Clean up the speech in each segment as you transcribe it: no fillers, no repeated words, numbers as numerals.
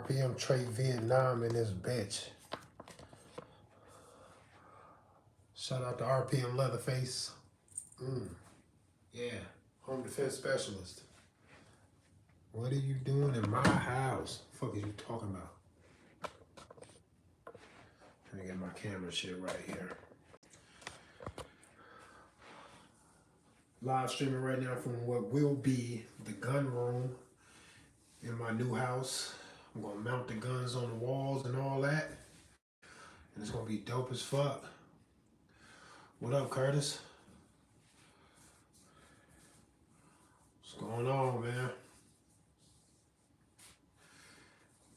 RPM Trade Vietnam in this bitch. Shout out to RPM Leatherface. Yeah, home defense specialist. What are you doing in my house? The fuck is you talking about? Let me get my camera shit right here. Live streaming right now from what will be the gun room in my new house. I'm gonna mount the guns on the walls and all that. And it's gonna be dope as fuck. What up, Curtis? What's going on, man?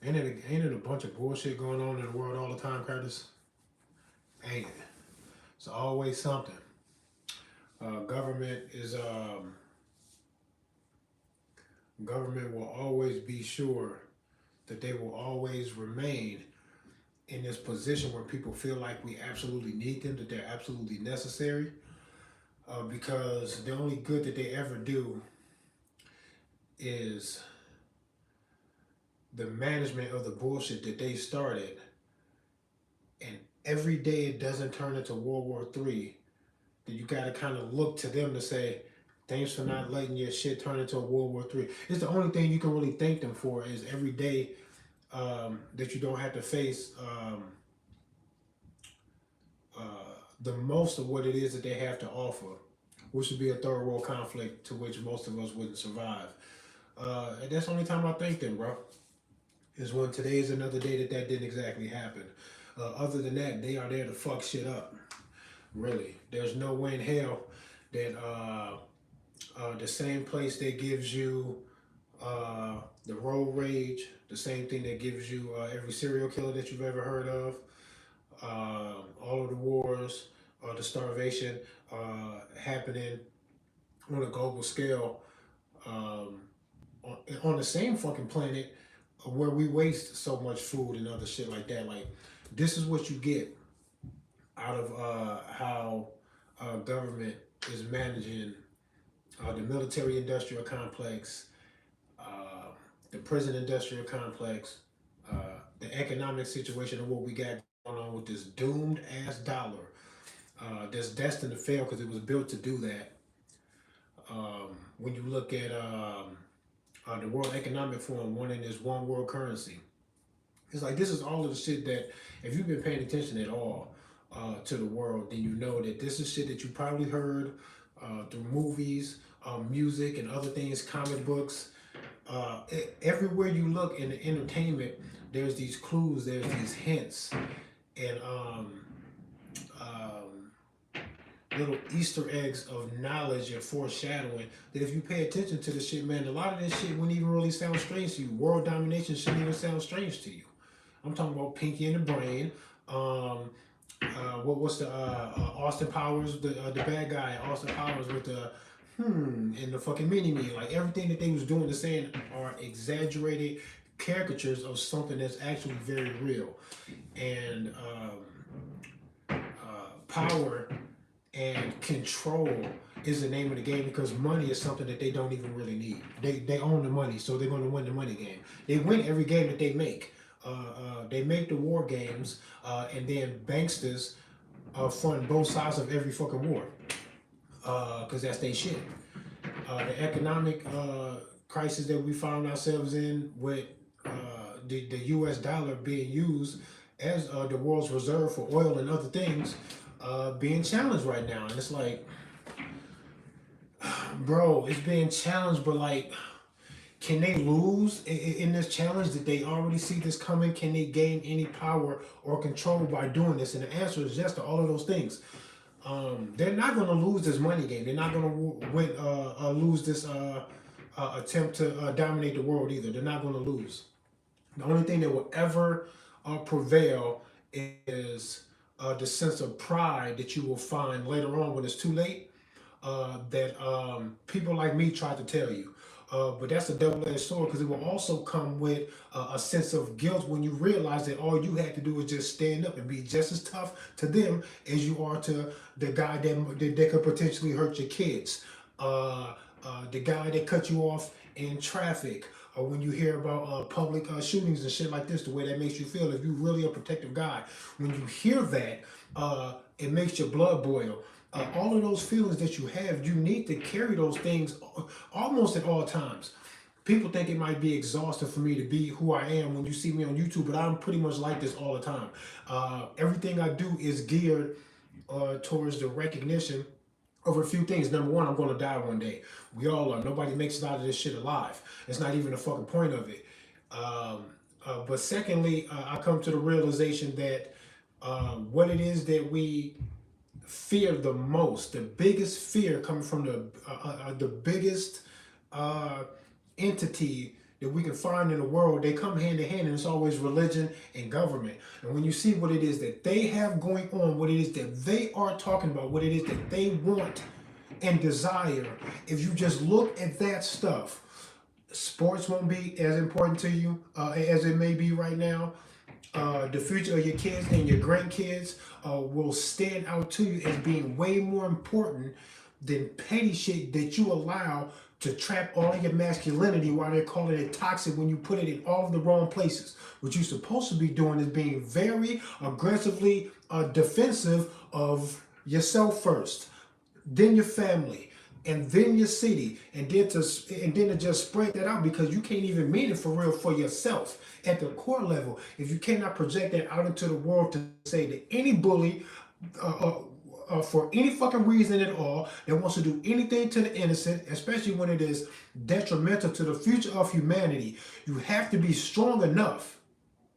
Ain't it a bunch of bullshit going on in the world all the time, Curtis? Ain't it? It's always something. Government will always be sure that they will always remain in this position where people feel like we absolutely need them, that they're absolutely necessary, because the only good that they ever do is the management of the bullshit that they started. And every day it doesn't turn into World War III, then you got to kind of look to them to say, thanks for not letting your shit turn into a World War III. It's the only thing you can really thank them for is every day that you don't have to face the most of what it is that they have to offer, which would be a third world conflict to which most of us wouldn't survive. And that's the only time I thank them, bro, is when today is another day that didn't exactly happen. Other than that, they are there to fuck shit up. Really. There's no way in hell that the same place that gives you the road rage, the same thing that gives you every serial killer that you've ever heard of, all of the wars, the starvation happening on a global scale, on the same fucking planet where we waste so much food and other shit like that. Like, this is what you get out of how government is managing the military-industrial complex, the prison-industrial complex, the economic situation of what we got going on with this doomed-ass dollar that's destined to fail because it was built to do that. When you look at the World Economic Forum wanting this one world currency, it's like this is all of the shit that, if you've been paying attention at all to the world, then you know that this is shit that you probably heard through movies, music, and other things, comic books. Everywhere you look in the entertainment, there's these clues, there's these hints, and little Easter eggs of knowledge and foreshadowing that if you pay attention to the shit, man, a lot of this shit wouldn't even really sound strange to you. World domination shouldn't even sound strange to you. I'm talking about Pinky and the Brain. What's the Austin Powers, the bad guy, Austin Powers with the and the fucking mini-me. Like, everything that they was doing and saying are exaggerated caricatures of something that's actually very real. And power and control is the name of the game, because money is something that they don't even really need. They own the money, so they're going to win the money game. They win every game that they make. They make the war games, and then banksters fund both sides of every fucking war, because that's their shit. The economic crisis that we found ourselves in with the U.S. dollar being used as the world's reserve for oil and other things, being challenged right now. And it's like, bro, it's being challenged, but like, can they lose in this challenge? Did they already see this coming? Can they gain any power or control by doing this? And the answer is yes to all of those things. They're not going to lose this money game. They're not going to lose this attempt to dominate the world either. They're not going to lose. The only thing that will ever prevail is the sense of pride that you will find later on when it's too late, that people like me tried to tell you. But that's a double-edged sword, because it will also come with a sense of guilt when you realize that all you had to do was just stand up and be just as tough to them as you are to the guy that could potentially hurt your kids. the guy that cut you off in traffic, or when you hear about public shootings and shit like this, the way that makes you feel. If you're really a protective guy, when you hear that, it makes your blood boil. All of those feelings that you have, you need to carry those things almost at all times. People think it might be exhausting for me to be who I am when you see me on YouTube, but I'm pretty much like this all the time. Everything I do is geared towards the recognition of a few things. Number one, I'm going to die one day. We all are. Nobody makes it out of this shit alive. It's not even the fucking point of it. But secondly, I come to the realization that what it is that we fear the most, the biggest fear coming from the biggest uh, entity that we can find in the world, they come hand in hand, and it's always religion and government. And when you see what it is that they have going on, what it is that they are talking about, what it is that they want and desire, if you just look at that stuff, sports won't be as important to you as it may be right now. The future of your kids and your grandkids will stand out to you as being way more important than petty shit that you allow to trap all of your masculinity while they're calling it toxic when you put it in all of the wrong places. What you're supposed to be doing is being very aggressively defensive of yourself first, then your family, and then your city, and then to just spread that out, because you can't even mean it for real for yourself at the core level. If you cannot project that out into the world to say that any bully for any fucking reason at all that wants to do anything to the innocent, especially when it is detrimental to the future of humanity, you have to be strong enough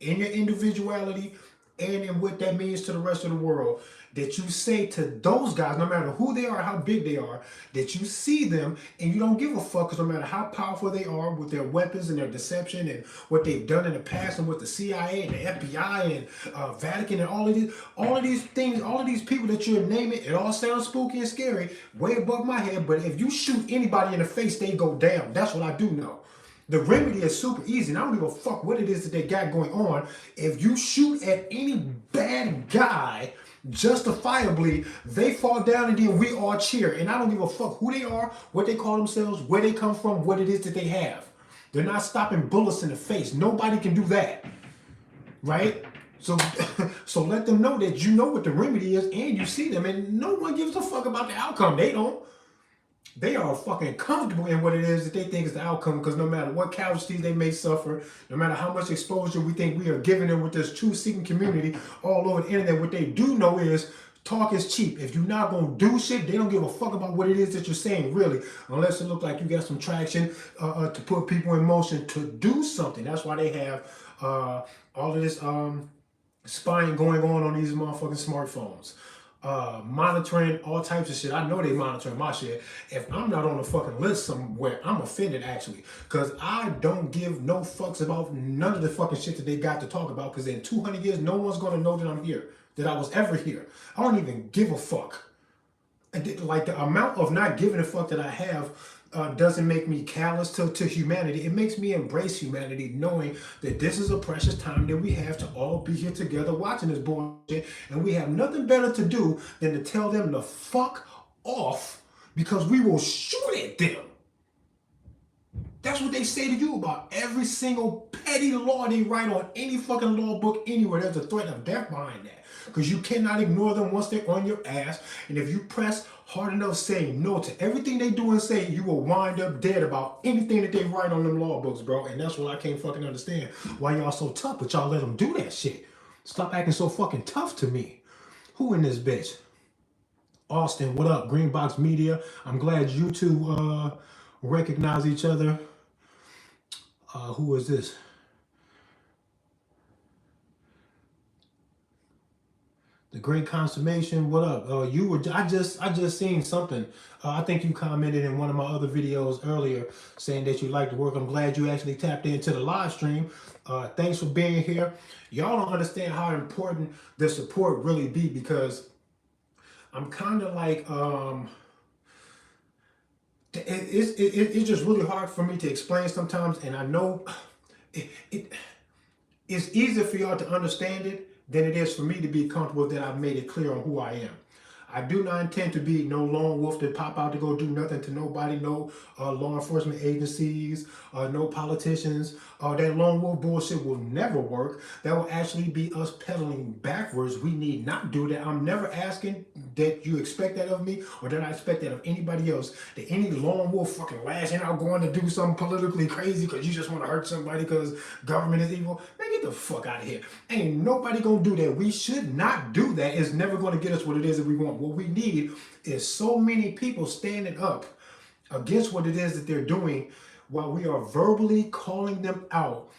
in your individuality and in what that means to the rest of the world, that you say to those guys, no matter who they are, how big they are, that you see them and you don't give a fuck, because no matter how powerful they are with their weapons and their deception and what they've done in the past, and with the CIA and the FBI and Vatican and all of these things, all of these people that you're naming, it all sounds spooky and scary, way above my head. But if you shoot anybody in the face, they go down. That's what I do know. The remedy is super easy, and I don't give a fuck what it is that they got going on. If you shoot at any bad guy justifiably, they fall down, and then we all cheer. And I don't give a fuck who they are, what they call themselves, where they come from, what it is that they have. They're not stopping bullets in the face. Nobody can do that, right? So, so let them know that you know what the remedy is, and you see them, and no one gives a fuck about the outcome. They don't. They are fucking comfortable in what it is that they think is the outcome, because no matter what casualties they may suffer, no matter how much exposure we think we are giving them with this truth-seeking community all over the internet, what they do know is talk is cheap. If you're not going to do shit, they don't give a fuck about what it is that you're saying, really, unless it looks like you got some traction to put people in motion to do something. That's why they have all of this spying going on these motherfucking smartphones. Monitoring all types of shit. I know they monitoring my shit. If I'm not on a fucking list somewhere, I'm offended, actually, because I don't give no fucks about none of the fucking shit that they got to talk about, because in 200 years no one's going to know that I'm here, that I was ever here. I don't even give a fuck. Like, the amount of not giving a fuck that I have doesn't make me callous to humanity. It makes me embrace humanity, knowing that this is a precious time that we have to all be here together watching this bullshit, and we have nothing better to do than to tell them to fuck off, because we will shoot at them. That's what they say to you about every single petty law they write on any fucking law book anywhere. There's a threat of death behind that, because you cannot ignore them once they're on your ass. And if you press hard enough saying no to everything they do and say, you will wind up dead about anything that they write on them law books, bro. And that's what I can't fucking understand. Why y'all so tough, but y'all let them do that shit. Stop acting so fucking tough to me. Who in this bitch? Austin, what up? Greenbox Media. I'm glad you two recognize each other. Who is this? The Great Consummation. What up? You were. I just seen something. I think you commented in one of my other videos earlier saying that you like the work. I'm glad you actually tapped into the live stream. Thanks for being here. Y'all don't understand how important the support really be, because I'm kind of like it's just really hard for me to explain sometimes, and I know it's easier for y'all to understand it than it is for me to be comfortable that I've made it clear on who I am. I do not intend to be no lone wolf that pop out to go do nothing to nobody, no law enforcement agencies, no politicians. That lone wolf bullshit will never work. That will actually be us pedaling backwards. We need not do that. I'm never asking that you expect that of me or that I expect that of anybody else. That any lone wolf fucking lashing out going to do something politically crazy because you just want to hurt somebody because government is evil. Man, get the fuck out of here. Ain't nobody gonna do that. We should not do that. It's never gonna get us what it is that we want. What we need is so many people standing up against what it is that they're doing while we are verbally calling them out.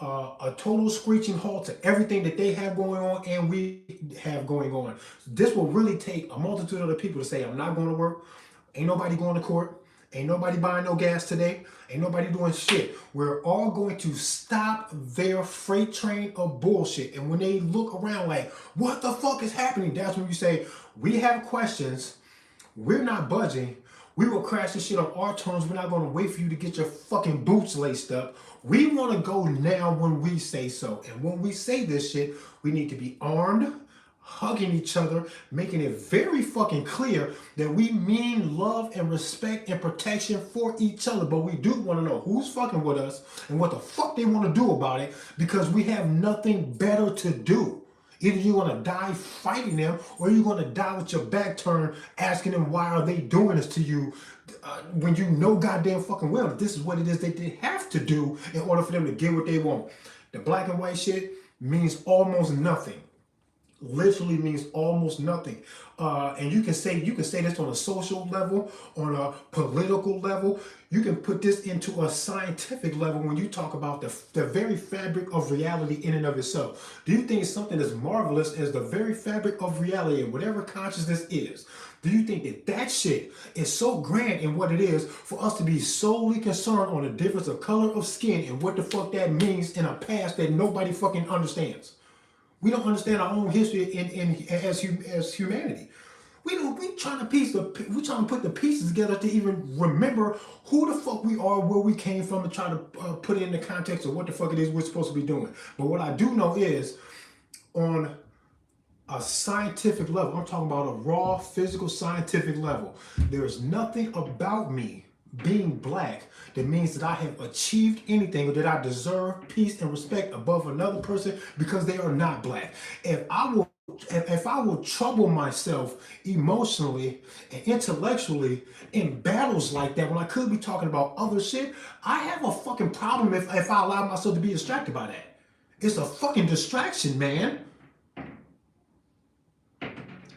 A total screeching halt to everything that they have going on and we have going on. This will really take a multitude of other people to say, I'm not going to work. Ain't nobody going to court. Ain't nobody buying no gas today. Ain't nobody doing shit. We're all going to stop their freight train of bullshit. And when they look around like, what the fuck is happening? That's when you say, we have questions. We're not budging. We will crash this shit on our terms. We're not going to wait for you to get your fucking boots laced up. We want to go now when we say so. And when we say this shit, we need to be armed, hugging each other, making it very fucking clear that we mean love and respect and protection for each other. But we do want to know who's fucking with us and what the fuck they want to do about it, because we have nothing better to do. Either you're going to die fighting them or you're going to die with your back turned asking them why are they doing this to you when you know goddamn fucking well that this is what it is that they have to do in order for them to get what they want. The black and white shit means almost nothing. Literally means almost nothing. And you can say this on a social level, on a political level. You can put this into a scientific level when you talk about the very fabric of reality in and of itself. Do you think something as marvelous as the very fabric of reality and whatever consciousness is, do you think that that shit is so grand in what it is for us to be solely concerned on the difference of color of skin and what the fuck that means in a past that nobody fucking understands? We don't understand our own history as humanity. We trying to put the pieces together to even remember who the fuck we are, where we came from, and try to put it in the context of what the fuck it is we're supposed to be doing. But what I do know is, on a scientific level, I'm talking about a raw, physical, scientific level, there is nothing about me being black that means that I have achieved anything or that I deserve peace and respect above another person because they are not black. If I will trouble myself emotionally and intellectually in battles like that when I could be talking about other shit, I have a fucking problem if I allow myself to be distracted by that. It's a fucking distraction, man.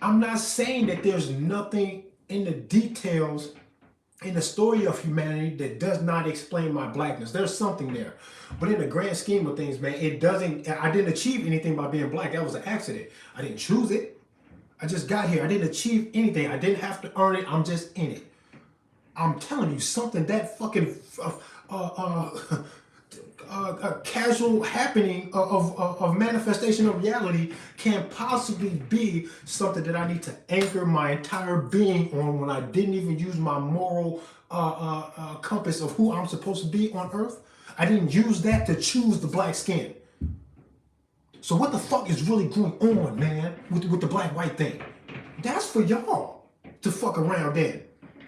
I'm not saying that there's nothing in the details in the story of humanity that does not explain my blackness. There's something there. But in the grand scheme of things, man, I didn't achieve anything by being black. That was an accident. I didn't choose it. I just got here. I didn't achieve anything. I didn't have to earn it. I'm just in it. I'm telling you, something that fucking a casual happening of manifestation of reality can possibly be something that I need to anchor my entire being on when I didn't even use my moral compass of who I'm supposed to be on earth. I didn't use that to choose the black skin. So what the fuck is really going on, man, with the black-white thing? That's for y'all to fuck around in,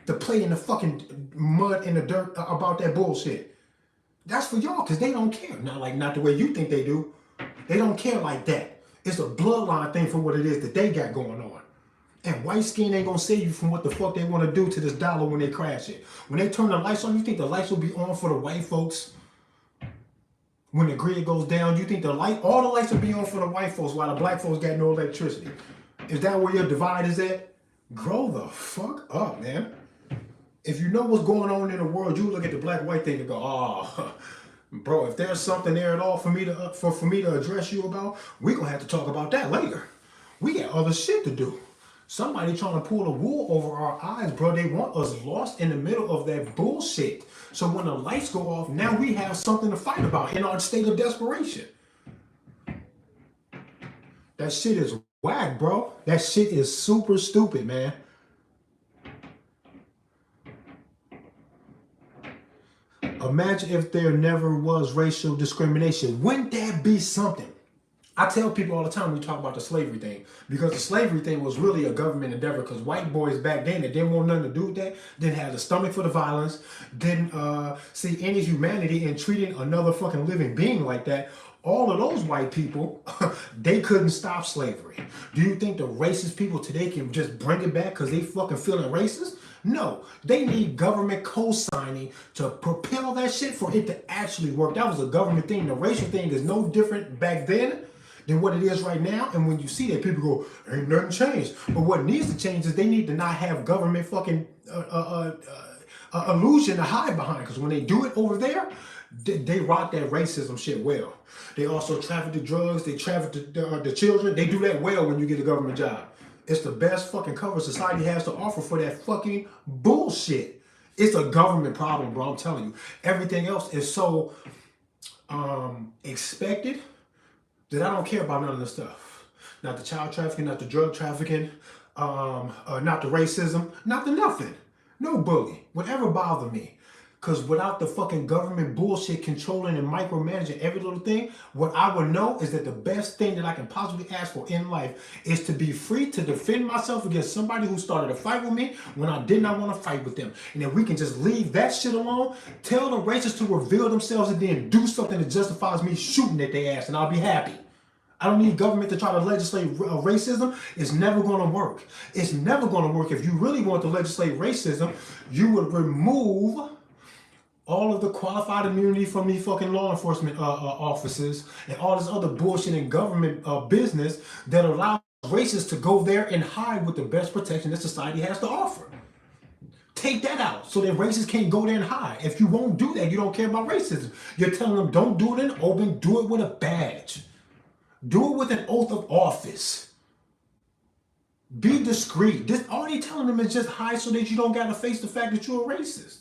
to play in the fucking mud and the dirt about that bullshit. That's for y'all, because they don't care. Not the way you think they do. They don't care like that. It's a bloodline thing for what it is that they got going on. And white skin ain't gonna save you from what the fuck they want to do to this dollar when they crash it. When they turn the lights on, you think the lights will be on for the white folks? When the grid goes down, you think all the lights will be on for the white folks while the black folks got no electricity? Is that where your divide is at? Grow the fuck up, man. If you know what's going on in the world, you look at the black-white thing and go, oh, bro, if there's something there at all for me to address you about, we're going to have to talk about that later. We got other shit to do. Somebody trying to pull the wool over our eyes, bro. They want us lost in the middle of that bullshit. So when the lights go off, now we have something to fight about in our state of desperation. That shit is whack, bro. That shit is super stupid, man. Imagine if there never was racial discrimination. Wouldn't that be something? I tell people all the time we talk about the slavery thing, because the slavery thing was really a government endeavor, because white boys back then that didn't want nothing to do with that, didn't have the stomach for the violence, didn't see any humanity in treating another fucking living being like that. All of those white people, they couldn't stop slavery. Do you think the racist people today can just bring it back because they fucking feeling racist? No, they need government co-signing to propel that shit for it to actually work. That was a government thing. The racial thing is no different back then than what it is right now. And when you see that, people go, ain't nothing changed. But what needs to change is they need to not have government fucking illusion to hide behind. Because when they do it over there, they rock that racism shit well. They also traffic the drugs. They traffic the children. They do that well when you get a government job. It's the best fucking cover society has to offer for that fucking bullshit. It's a government problem, bro. I'm telling you. Everything else is so expected that I don't care about none of this stuff. Not the child trafficking, not the drug trafficking, not the racism, not the nothing. No bully would ever bother me. Because without the fucking government bullshit controlling and micromanaging every little thing, what I would know is that the best thing that I can possibly ask for in life is to be free to defend myself against somebody who started a fight with me when I did not want to fight with them. And then we can just leave that shit alone, tell the racists to reveal themselves, and then do something that justifies me shooting at their ass, and I'll be happy. I don't need government to try to legislate racism. It's never going to work. It's never going to work. If you really want to legislate racism, you would remove all of the qualified immunity from these fucking law enforcement officers and all this other bullshit in government business that allows racists to go there and hide with the best protection that society has to offer. Take that out so that racists can't go there and hide. If you won't do that, you don't care about racism. You're telling them don't do it in open, do it with a badge. Do it with an oath of office. Be discreet. All you're telling them is just hide so that you don't got to face the fact that you're a racist.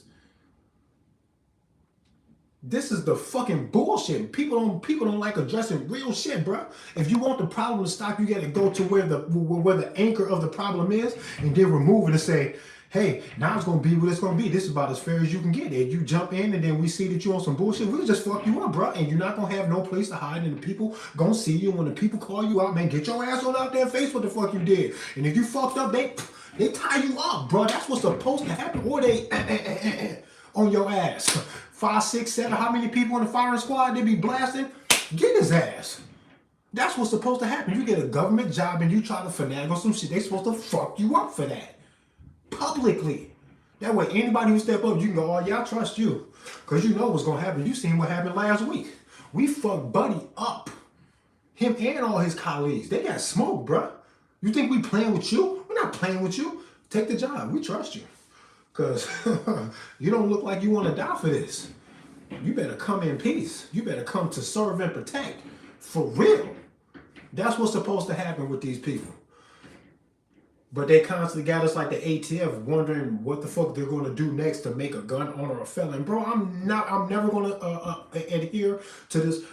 This is the fucking bullshit. People don't like addressing real shit, bro. If you want the problem to stop, you got to go to where the anchor of the problem is, and then remove it and say, hey, now it's gonna be what it's gonna be. This is about as fair as you can get. And you jump in, and then we see that you on some bullshit, we'll just fuck you up, bro. And you're not gonna have no place to hide, and the people gonna see you. When the people call you out, man, get your ass on out there, face what the fuck you did. And if you fucked up, they tie you up, bro. That's what's supposed to happen. Or they on your ass. 5, 6, 7, how many people in the firing squad they be blasting? Get his ass. That's what's supposed to happen. You get a government job and you try to finagle some shit, they supposed to fuck you up for that. Publicly. That way anybody who step up, you can go, oh yeah, I trust you. Because you know what's going to happen. You seen what happened last week. We fucked Buddy up. Him and all his colleagues. They got smoked, bruh. You think we playing with you? We're not playing with you. Take the job. We trust you. Because you don't look like you want to die for this. You better come in peace. You better come to serve and protect. For real. That's what's supposed to happen with these people. But they constantly got us like the ATF wondering what the fuck they're going to do next to make a gun owner a felon. Bro, I'm never going to adhere to this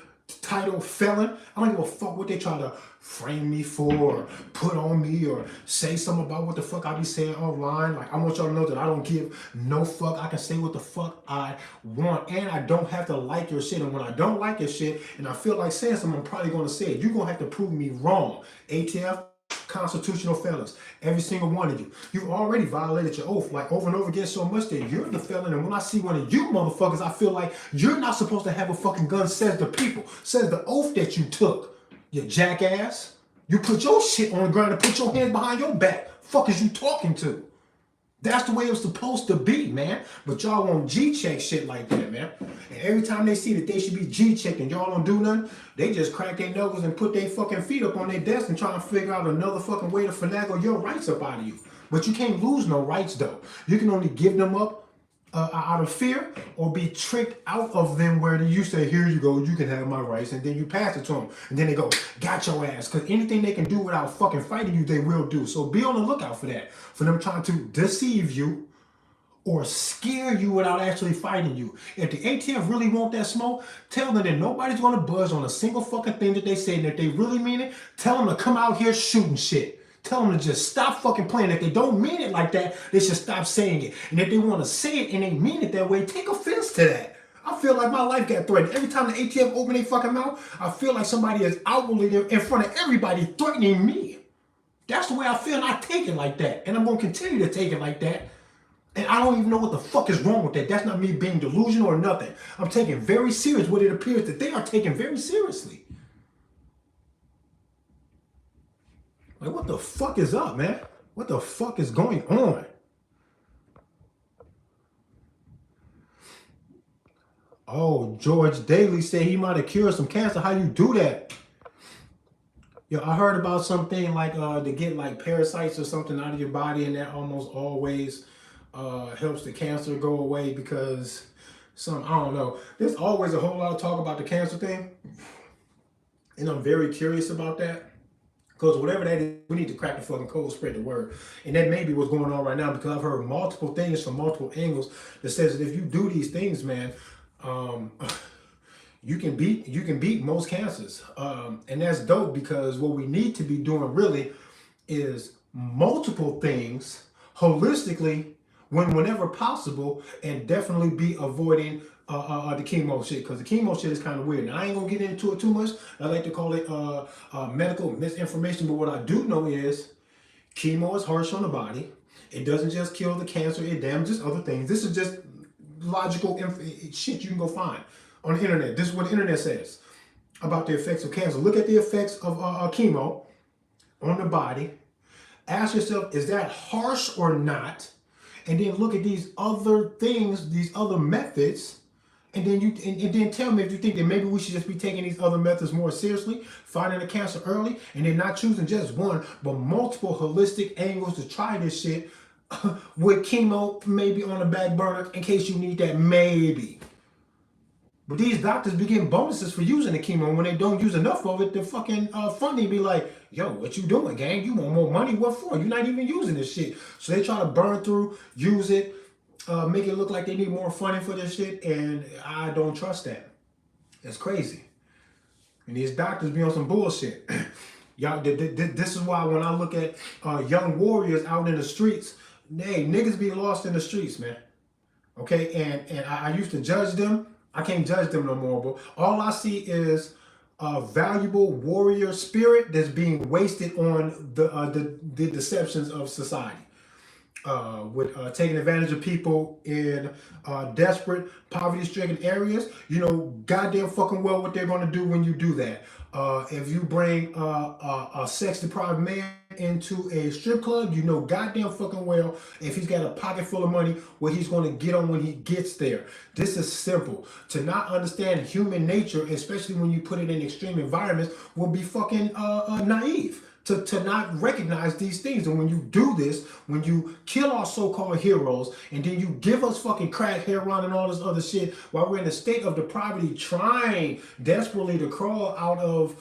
title felon. I don't give a fuck what they try to frame me for or put on me or say something about what the fuck I be saying online. Like, I want y'all to know that I don't give no fuck. I can say what the fuck I want, and I don't have to like your shit. And when I don't like your shit and I feel like saying something, I'm probably going to say it. You're going to have to prove me wrong. ATF, constitutional felons, every single one of you. You've already violated your oath like over and over again so much that you're the felon. And when I see one of you motherfuckers, I feel like you're not supposed to have a fucking gun, says the people, says the oath that you took. You jackass. You put your shit on the ground and put your hands behind your back. Fuck is you talking to? That's the way it was supposed to be, man. But y'all won't G-check shit like that, man. And every time they see that they should be G-checked and y'all don't do nothing, they just crack their knuckles and put their fucking feet up on their desk and try to figure out another fucking way to finagle your rights up out of you. But you can't lose no rights, though. You can only give them up out of fear or be tricked out of them where you say, here you go, you can have my rights, and then you pass it to them. And then they go, got your ass. Because anything they can do without fucking fighting you, they will do. So be on the lookout for that. For them trying to deceive you or scare you without actually fighting you. If the ATF really want that smoke, tell them that nobody's going to budge on a single fucking thing that they say. And if they really mean it, tell them to come out here shooting shit. Tell them to just stop fucking playing. If they don't mean it like that, they should stop saying it. And if they want to say it and they mean it that way, take offense to that. I feel like my life got threatened. Every time the ATF open their fucking mouth, I feel like somebody is outwardly in front of everybody threatening me. That's the way I feel, and I take it like that. And I'm going to continue to take it like that. And I don't even know what the fuck is wrong with that. That's not me being delusional or nothing. I'm taking very serious what it appears that they are taking very seriously. Like, what the fuck is up, man? What the fuck is going on? Oh, George Daly said he might have cured some cancer. How you do that? Yo, I heard about something like to get like parasites or something out of your body, and that almost always helps the cancer go away because I don't know. There's always a whole lot of talk about the cancer thing, and I'm very curious about that. Because whatever that is, we need to crack the fucking code, spread the word. And that may be what's going on right now, because I've heard multiple things from multiple angles that says that if you do these things, man, you can beat most cancers. And that's dope, because what we need to be doing really is multiple things holistically whenever possible, and definitely be avoiding the chemo shit, because the chemo shit is kind of weird. Now, I ain't gonna get into it too much. I like to call it medical misinformation, but what I do know is chemo is harsh on the body. It doesn't just kill the cancer, it damages other things. This is just logical shit you can go find on the internet. This is what the internet says about the effects of cancer. Look at the effects of chemo on the body. Ask yourself, is that harsh or not? And then look at these other things, these other methods, and then and then tell me if you think that maybe we should just be taking these other methods more seriously, finding the cancer early, and then not choosing just one, but multiple holistic angles to try this shit with chemo maybe on the back burner in case you need that, maybe. But these doctors be getting bonuses for using the chemo, and when they don't use enough of it, the fucking funding be like, yo, what you doing, gang? You want more money? What for? You're not even using this shit. So they try to burn through, use it, make it look like they need more funding for this shit, and I don't trust that. That's crazy. And these doctors be on some bullshit. Y'all, this is why when I look at young warriors out in the streets, hey, niggas be lost in the streets, man. Okay, and I used to judge them. I can't judge them no more, but all I see is a valuable warrior spirit that's being wasted on the deceptions of society. With taking advantage of people in desperate, poverty-stricken areas. You know goddamn fucking well what they're going to do when you do that. If you bring a sex-deprived man into a strip club, you know goddamn fucking well if he's got a pocket full of money, what he's going to get on when he gets there. This is simple. To not understand human nature, especially when you put it in extreme environments, will be fucking naive. To not recognize these things. And when you do this, when you kill our so-called heroes, and then you give us fucking crack, heroin, and all this other shit, while we're in a state of depravity, trying desperately to crawl out of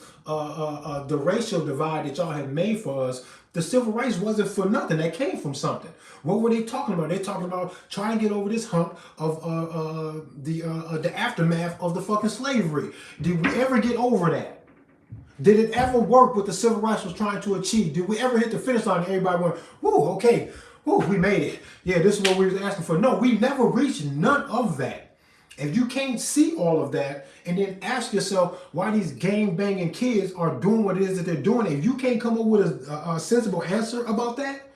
the racial divide that y'all have made for us, the civil rights wasn't for nothing. That came from something. What were they talking about? They're talking about trying to get over this hump of the aftermath of the fucking slavery. Did we ever get over that? Did it ever work what the civil rights was trying to achieve? Did we ever hit the finish line and everybody went, whoo, okay, whoo, we made it. Yeah, this is what we was asking for. No, we never reached none of that. If you can't see all of that and then ask yourself why these gang-banging kids are doing what it is that they're doing, if you can't come up with a sensible answer about that,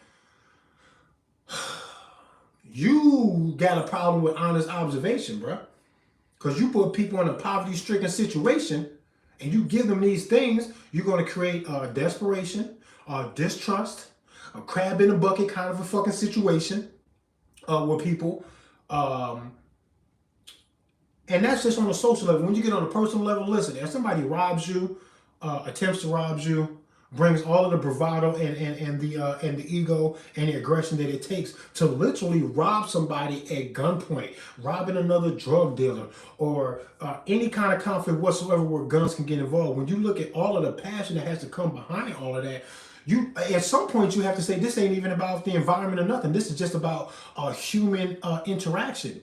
you got a problem with honest observation, bro. Because you put people in a poverty-stricken situation and you give them these things, you're going to create desperation, distrust, a crab in a bucket kind of a fucking situation with people. And that's just on a social level. When you get on a personal level, listen, if somebody robs you, attempts to rob you, brings all of the bravado and the ego and the aggression that it takes to literally rob somebody at gunpoint, robbing another drug dealer, or any kind of conflict whatsoever where guns can get involved. When you look at all of the passion that has to come behind all of that, you at some point you have to say this ain't even about the environment or nothing. This is just about human interaction.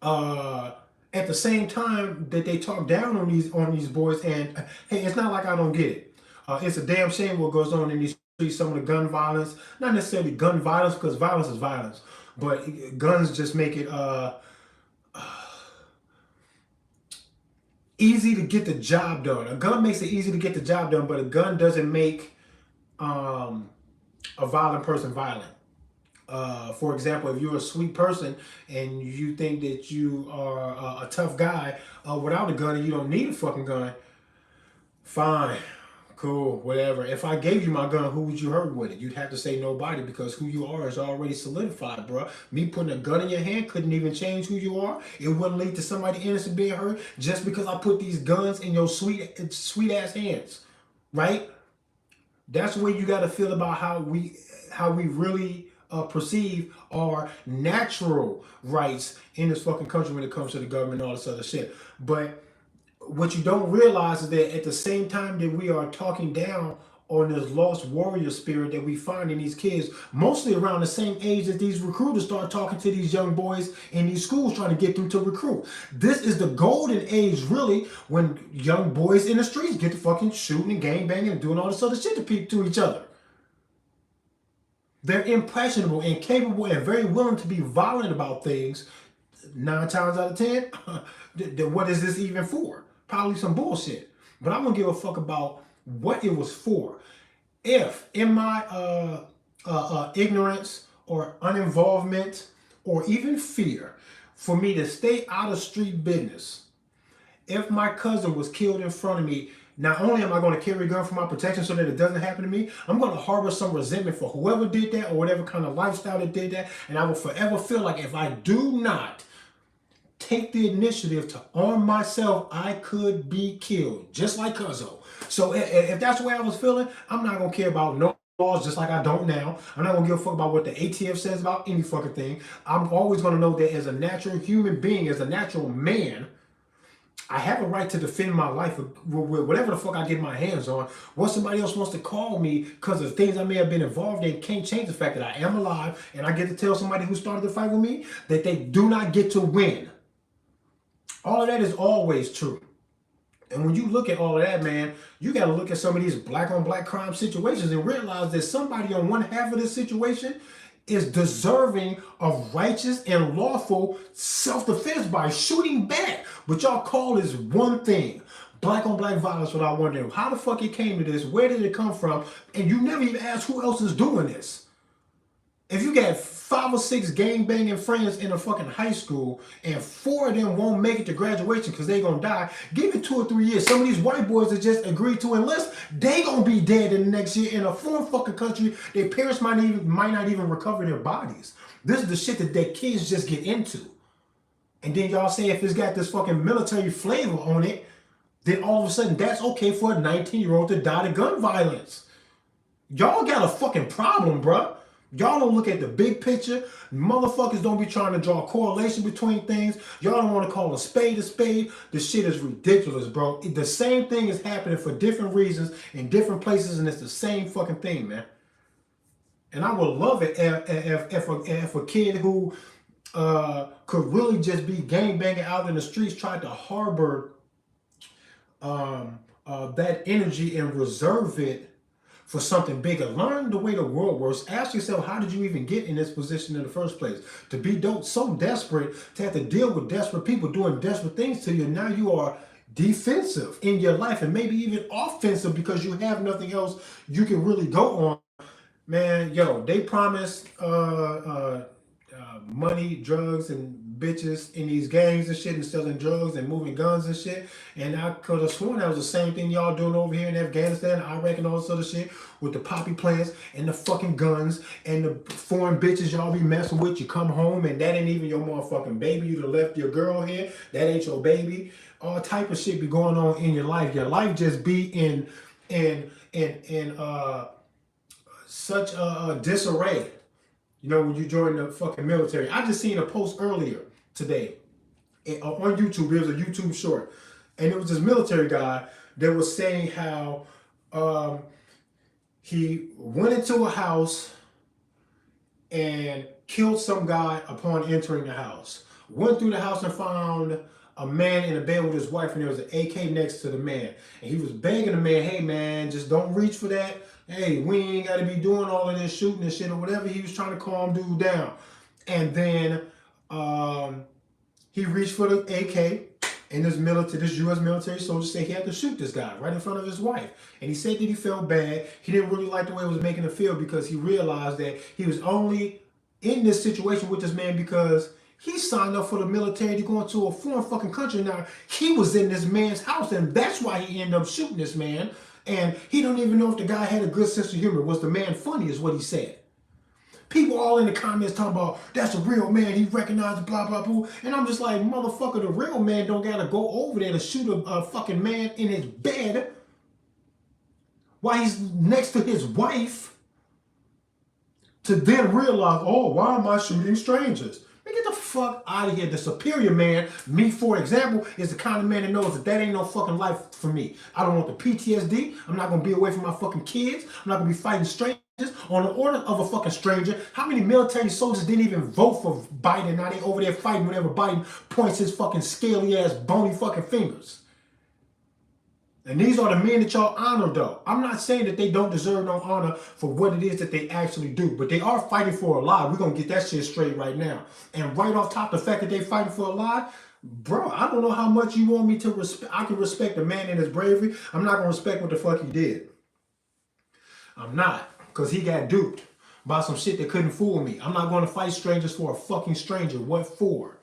At the same time that they talk down on these boys, and hey, it's not like I don't get it. It's a damn shame what goes on in these streets, some of the gun violence. Not necessarily gun violence, because violence is violence. But guns just make it easy to get the job done. A gun makes it easy to get the job done, but a gun doesn't make a violent person violent. For example, if you're a sweet person and you think that you are a tough guy without a gun and you don't need a fucking gun, fine, cool, whatever. If I gave you my gun, who would you hurt with it? You'd have to say nobody, because who you are is already solidified, bro. Me putting a gun in your hand couldn't even change who you are. It wouldn't lead to somebody innocent being hurt just because I put these guns in your sweet ass hands, right? That's the way you got to feel about how we really perceive our natural rights in this fucking country when it comes to the government and all this other shit. But what you don't realize is that at the same time that we are talking down on this lost warrior spirit that we find in these kids, mostly around the same age that these recruiters start talking to these young boys in these schools trying to get them to recruit. This is the golden age, really, when young boys in the streets get to fucking shooting and gangbanging and doing all this other shit to each other. They're impressionable and capable and very willing to be violent about things. 9 times out of 10, what is this even for? Probably some bullshit. But I don't give a fuck about what it was for. If in my ignorance or uninvolvement or even fear for me to stay out of street business, if my cousin was killed in front of me, not only am I going to carry a gun for my protection so that it doesn't happen to me, I'm going to harbor some resentment for whoever did that or whatever kind of lifestyle that did that. And I will forever feel like if I do not take the initiative to arm myself, I could be killed, just like Cuzzo. So if that's the way I was feeling, I'm not going to care about no laws, just like I don't now. I'm not going to give a fuck about what the ATF says about any fucking thing. I'm always going to know that as a natural human being, as a natural man, I have a right to defend my life with whatever the fuck I get my hands on. What somebody else wants to call me because of things I may have been involved in can't change the fact that I am alive, and I get to tell somebody who started the fight with me that they do not get to win. All of that is always true. And when you look at all of that, man, you got to look at some of these black on black crime situations and realize that somebody on one half of this situation is deserving of righteous and lawful self-defense by shooting back. But y'all call this one thing, black on black violence, without wondering how the fuck it came to this, where did it come from, and you never even ask who else is doing this. If you got 5 or 6 gangbanging friends in a fucking high school and 4 of them won't make it to graduation because they gonna die, give it 2 or 3 years. Some of these white boys that just agreed to enlist, they gonna be dead in the next year in a foreign fucking country. Their parents might not even recover their bodies. This is the shit that their kids just get into. And then y'all say if it's got this fucking military flavor on it, then all of a sudden that's okay for a 19-year-old to die to gun violence. Y'all got a fucking problem, bruh. Y'all don't look at the big picture. Motherfuckers don't be trying to draw a correlation between things. Y'all don't want to call a spade a spade. This shit is ridiculous, bro. The same thing is happening for different reasons in different places, and it's the same fucking thing, man. And I would love it if a kid who could really just be gangbanging out in the streets tried to harbor that energy and reserve it for something bigger. Learn the way the world works. Ask yourself, how did you even get in this position in the first place? To be so desperate, to have to deal with desperate people doing desperate things to you, and now you are defensive in your life and maybe even offensive because you have nothing else you can really go on. Man, yo, they promised money, drugs, and bitches in these gangs and shit, and selling drugs and moving guns and shit. And I could have sworn that was the same thing y'all doing over here in Afghanistan, Iraq, and all this other shit with the poppy plants and the fucking guns and the foreign bitches y'all be messing with. You come home and that ain't even your motherfucking baby. You done left your girl here. That ain't your baby. All type of shit be going on in your life. Your life just be in such a disarray. You know, when you join the fucking military. I just seen a post earlier today on YouTube. It was a YouTube short. And it was this military guy that was saying how he went into a house and killed some guy upon entering the house. Went through the house and found a man in a bed with his wife, and there was an AK next to the man. And he was begging the man, hey man, just don't reach for that. Hey, we ain't got to be doing all of this shooting and shit or whatever. He was trying to calm dude down. And then he reached for the AK. And this U.S. military soldier said he had to shoot this guy right in front of his wife. And he said that he felt bad. He didn't really like the way it was making him feel because he realized that he was only in this situation with this man because he signed up for the military to go into a foreign fucking country. Now, he was in this man's house, and that's why he ended up shooting this man. And he don't even know if the guy had a good sense of humor. Was the man funny, is what he said. People all in the comments talking about, that's a real man, he recognized blah, blah, blah. And I'm just like, motherfucker, the real man don't gotta go over there to shoot a fucking man in his bed while he's next to his wife to then realize, oh, why am I shooting strangers? Man, get the fuck out of here. The superior man, me for example, is the kind of man that knows that ain't no fucking life for me. I don't want the PTSD. I'm not gonna be away from my fucking kids. I'm not gonna be fighting strangers on the order of a fucking stranger. How many military soldiers didn't even vote for Biden? Now they over there fighting whenever Biden points his fucking scaly ass bony fucking fingers. And these are the men that y'all honor, though. I'm not saying that they don't deserve no honor for what it is that they actually do, but they are fighting for a lie. We're going to get that shit straight right now. And right off top, the fact that they fighting for a lie, bro, I don't know how much you want me to respect. I can respect a man and his bravery. I'm not going to respect what the fuck he did. I'm not, because he got duped by some shit that couldn't fool me. I'm not going to fight strangers for a fucking stranger. What for?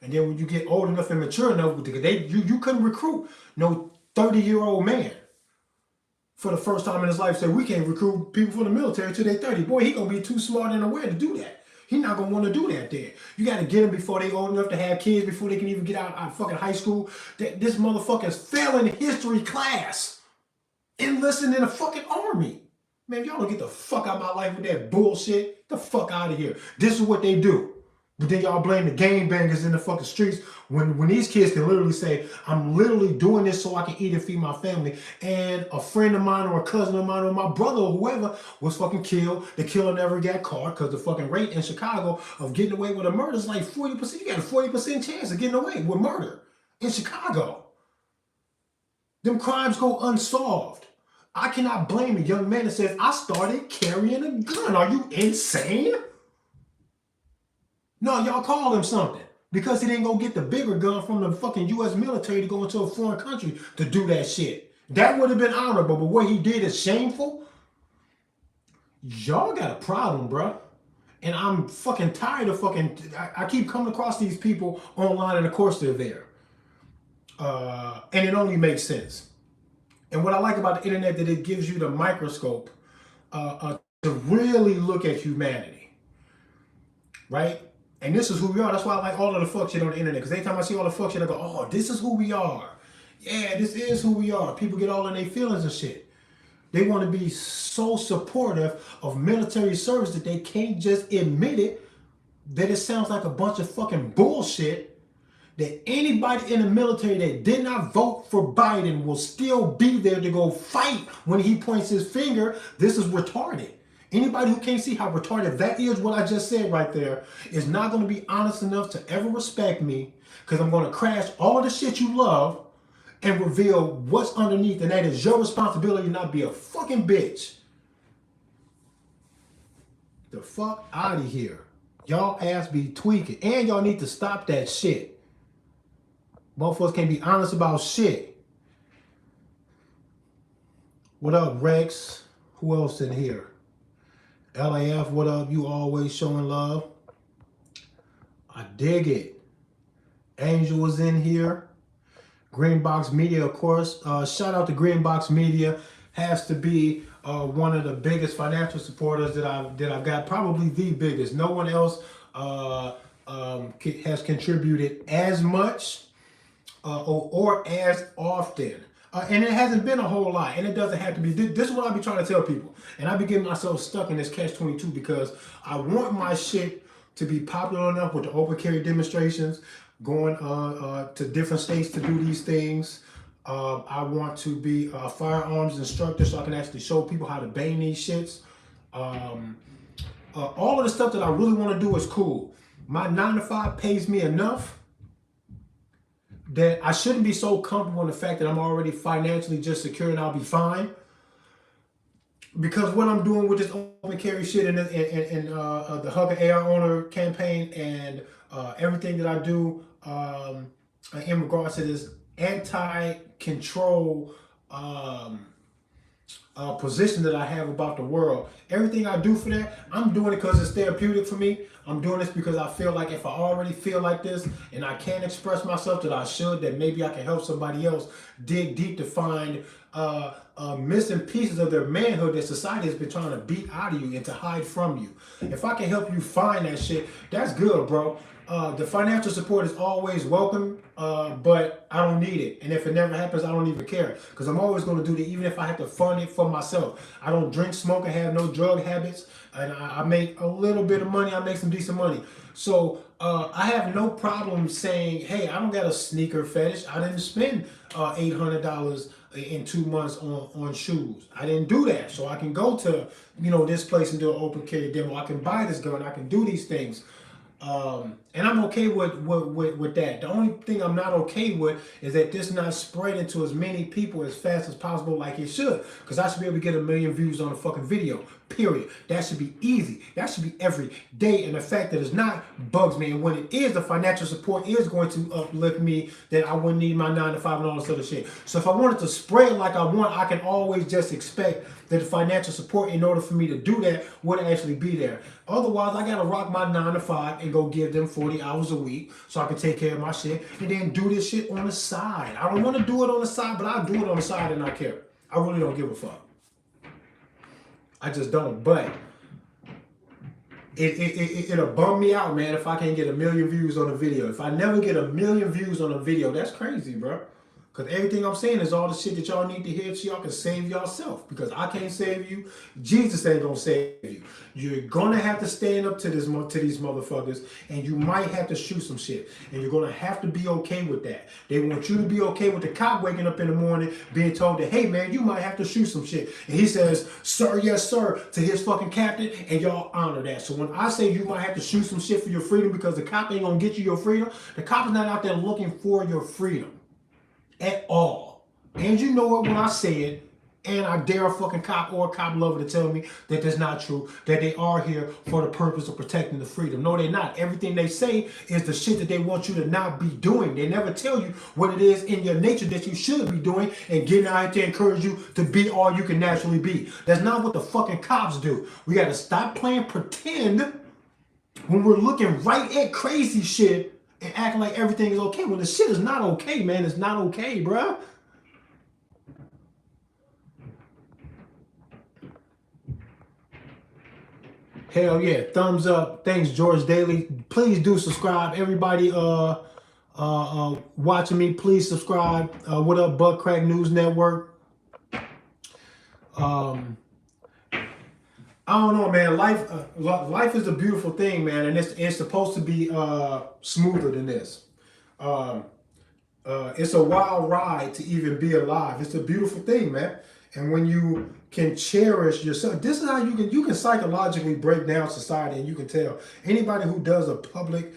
And then when you get old enough and mature enough, you couldn't recruit no 30-year-old man for the first time in his life. Say, we can't recruit people for the military till they're 30. Boy, he gonna be too smart and aware to do that. He not gonna want to do that then. You gotta get them before they old enough to have kids, before they can even get out of fucking high school. This motherfucker's failing history class, enlisting in the fucking army. Man, y'all don't get the fuck out of my life with that bullshit. Get the fuck out of here. This is what they do. But then y'all blame the game bangers in the fucking streets when these kids can literally say, I'm literally doing this so I can eat and feed my family. And a friend of mine or a cousin of mine or my brother or whoever was fucking killed. The killer never got caught because the fucking rate in Chicago of getting away with a murder is like 40%. You got a 40% chance of getting away with murder in Chicago. Them crimes go unsolved. I cannot blame a young man that says, I started carrying a gun. Are you insane? No, y'all call him something because he didn't go get the bigger gun from the fucking U.S. military to go into a foreign country to do that shit. That would have been honorable, but what he did is shameful. Y'all got a problem, bro. And I'm fucking tired of I keep coming across these people online and of course they're there. And it only makes sense. And what I like about the internet that it gives you the microscope to really look at humanity, right? And this is who we are. That's why I like all of the fuck shit on the internet. Because every time I see all the fuck shit, I go, oh, this is who we are. Yeah, this is who we are. People get all in their feelings and shit. They want to be so supportive of military service that they can't just admit it, that it sounds like a bunch of fucking bullshit, that anybody in the military that did not vote for Biden will still be there to go fight when he points his finger. This is retarded. Anybody who can't see how retarded that is, what I just said right there, is not going to be honest enough to ever respect me, because I'm going to crash all of the shit you love and reveal what's underneath, and that is your responsibility, not be a fucking bitch. The fuck out of here. Y'all ass be tweaking, and y'all need to stop that shit. Motherfuckers can't be honest about shit. What up, Rex? Who else in here? LAF, what up? You always showing love. I dig it. Angel was in here. Greenbox Media, of course. Shout out to Greenbox Media. Has to be one of the biggest financial supporters that I've got. Probably the biggest. No one else has contributed as much or as often. And it hasn't been a whole lot, and it doesn't have to be. This is what I be trying to tell people. And I be getting myself stuck in this catch-22 because I want my shit to be popular enough with the open carry demonstrations, going to different states to do these things. I want to be a firearms instructor so I can actually show people how to bang these shits. All of the stuff that I really want to do is cool. My 9-to-5 pays me enough that I shouldn't be so comfortable in the fact that I'm already financially just secure and I'll be fine. Because what I'm doing with this open carry shit and the Hug an AR Owner campaign and everything that I do, in regards to this anti-control um, position that I have about the world. Everything I do for that, I'm doing it because it's therapeutic for me. I'm doing this because I feel like if I already feel like this and I can't express myself that I should, that maybe I can help somebody else dig deep to find missing pieces of their manhood that society has been trying to beat out of you and to hide from you. If I can help you find that shit, that's good, bro. The financial support is always welcome, but I don't need it. And if it never happens, I don't even care. Because I'm always going to do it, even if I have to fund it for myself. I don't drink, smoke, and have no drug habits. And I make a little bit of money. I make some decent money. So I have no problem saying, hey, I don't got a sneaker fetish. I didn't spend $800 in 2 months on shoes. I didn't do that. So I can go to, this place and do an open carry demo. I can buy this gun. I can do these things. And I'm okay with that. The only thing I'm not okay with is that this not spreading to as many people as fast as possible like it should. Because I should be able to get 1 million views on a fucking video. Period. That should be easy. That should be every day. And the fact that it's not bugs me. And when it is, the financial support is going to uplift me, that I wouldn't need my 9 to 5 and all this other shit. So if I wanted to spread like I want, I can always just expect that the financial support, in order for me to do that, would actually be there. Otherwise, I gotta rock my 9 to 5 and go give them 40 hours a week so I can take care of my shit and then do this shit on the side. I don't want to do it on the side, but I do it on the side and I care. I really don't give a fuck. I just don't. But it'll bum me out, man, if I can't get 1 million views on a video. If I never get 1 million views on a video, that's crazy, bro. Because everything I'm saying is all the shit that y'all need to hear so y'all can save yourself. Because I can't save you. Jesus ain't going to save you. You're going to have to stand up to these motherfuckers. And you might have to shoot some shit. And you're going to have to be okay with that. They want you to be okay with the cop waking up in the morning being told that, hey, man, you might have to shoot some shit. And he says, sir, yes, sir, to his fucking captain. And y'all honor that. So when I say you might have to shoot some shit for your freedom because the cop ain't going to get you your freedom, the cop is not out there looking for your freedom. At all. And you know it when I say it, and I dare a fucking cop or a cop lover to tell me that that's not true, that they are here for the purpose of protecting the freedom. No, they're not. Everything they say is the shit that they want you to not be doing. They never tell you what it is in your nature that you should be doing and getting out to encourage you to be all you can naturally be. That's not what the fucking cops do. We got to stop playing pretend when we're looking right at crazy shit and acting like everything is okay when the shit is not okay, man. It's not okay, bruh. Hell yeah. Thumbs up. Thanks, George Daly. Please do subscribe. Everybody watching me, please subscribe. What up, Butt Crack News Network? I don't know, man. Life is a beautiful thing, man, and it's supposed to be smoother than this. It's a wild ride to even be alive. It's a beautiful thing, man. And when you can cherish yourself, this is how you can psychologically break down society, and you can tell anybody who does a public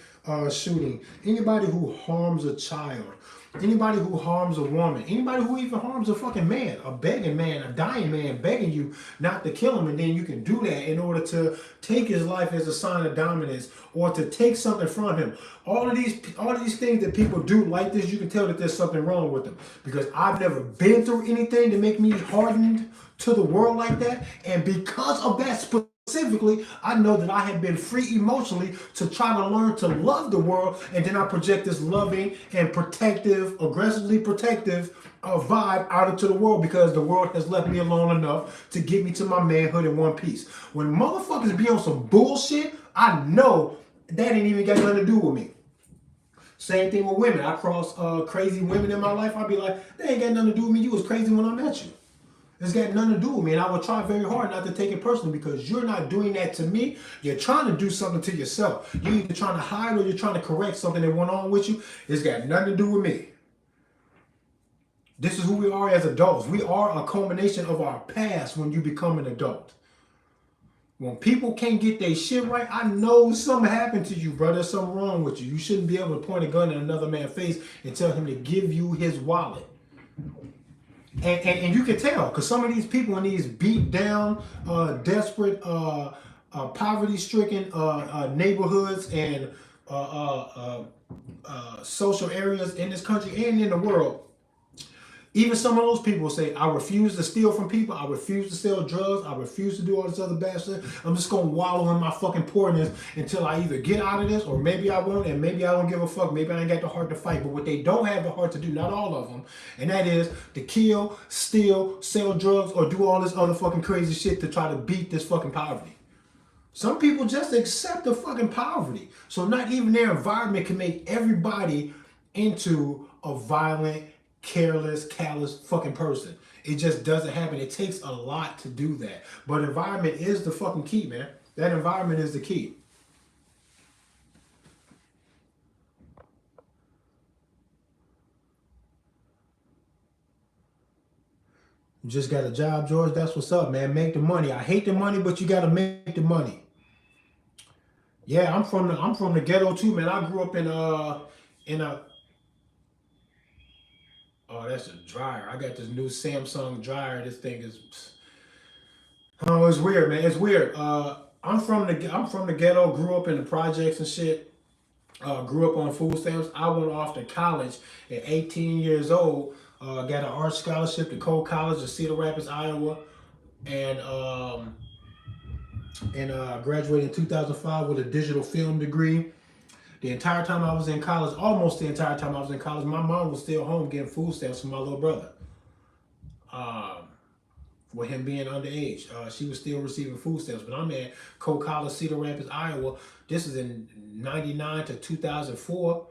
shooting, anybody who harms a child, anybody who harms a woman, anybody who even harms a fucking man, a begging man, a dying man begging you not to kill him, and then you can do that in order to take his life as a sign of dominance or to take something from him. All of these things that people do like this, you can tell that there's something wrong with them. Because I've never been through anything to make me hardened to the world like that, and because of that specifically, I know that I have been free emotionally to try to learn to love the world, and then I project this loving and protective, aggressively protective vibe out into the world because the world has left me alone enough to get me to my manhood in one piece. When motherfuckers be on some bullshit, I know that ain't even got nothing to do with me. Same thing with women. I cross crazy women in my life. I'll be like, they ain't got nothing to do with me. You was crazy when I met you. It's got nothing to do with me, and I will try very hard not to take it personally because you're not doing that to me. You're trying to do something to yourself. You're either trying to hide or you're trying to correct something that went on with you. It's got nothing to do with me. This is who we are as adults. We are a culmination of our past when you become an adult. When people can't get their shit right, I know something happened to you, brother. There's something wrong with you. You shouldn't be able to point a gun at another man's face and tell him to give you his wallet. And you can tell, because some of these people in these beat down, desperate, poverty-stricken neighborhoods and social areas in this country and in the world, even some of those people say, I refuse to steal from people. I refuse to sell drugs. I refuse to do all this other bad shit. I'm just going to wallow in my fucking poorness until I either get out of this or maybe I won't and maybe I don't give a fuck. Maybe I ain't got the heart to fight. But what they don't have the heart to do, not all of them, and that is to kill, steal, sell drugs, or do all this other fucking crazy shit to try to beat this fucking poverty. Some people just accept the fucking poverty. So not even their environment can make everybody into a violent, careless, callous fucking person. It just doesn't happen. It takes a lot to do that. But environment is the fucking key, man. That environment is the key. You just got a job, George. That's what's up, man. Make the money. I hate the money, but you gotta make the money. Yeah, I'm from the ghetto too, man. I grew up in a oh, that's a dryer. I got this new Samsung dryer. This thing is, oh, it's weird, man. It's weird. I'm from the ghetto. Grew up in the projects and shit. Grew up on food stamps. I went off to college at 18 years old. Got an art scholarship to Cole College in Cedar Rapids, Iowa, and graduated in 2005 with a digital film degree. The entire time I was in college, almost the entire time I was in college, my mom was still home getting food stamps for my little brother. Um, with him being underage, she was still receiving food stamps. But I'm at Cole College, Cedar Rapids, Iowa. This is in '99 to 2004.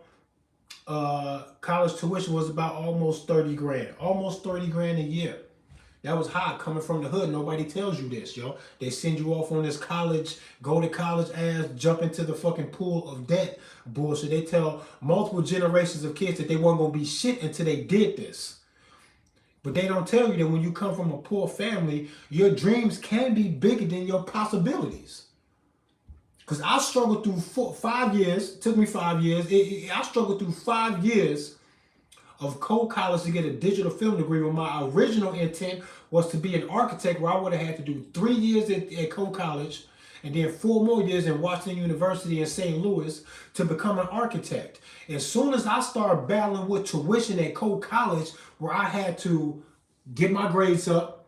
College tuition was about almost 30 grand, almost 30 grand a year. That was hot coming from the hood. Nobody tells you this, yo. They send you off on this college, go to college ass, jump into the fucking pool of debt bullshit. They tell multiple generations of kids that they weren't gonna be shit until they did this. But they don't tell you that when you come from a poor family, your dreams can be bigger than your possibilities. Because I struggled through 5 years, it took me 5 years. I struggled through 5 years of Cole College to get a digital film degree when my original intent was to be an architect, where I would have had to do 3 years at Cole College and then 4 more years in Washington University in St. Louis to become an architect. As soon as I started battling with tuition at Cole College, where I had to get my grades up,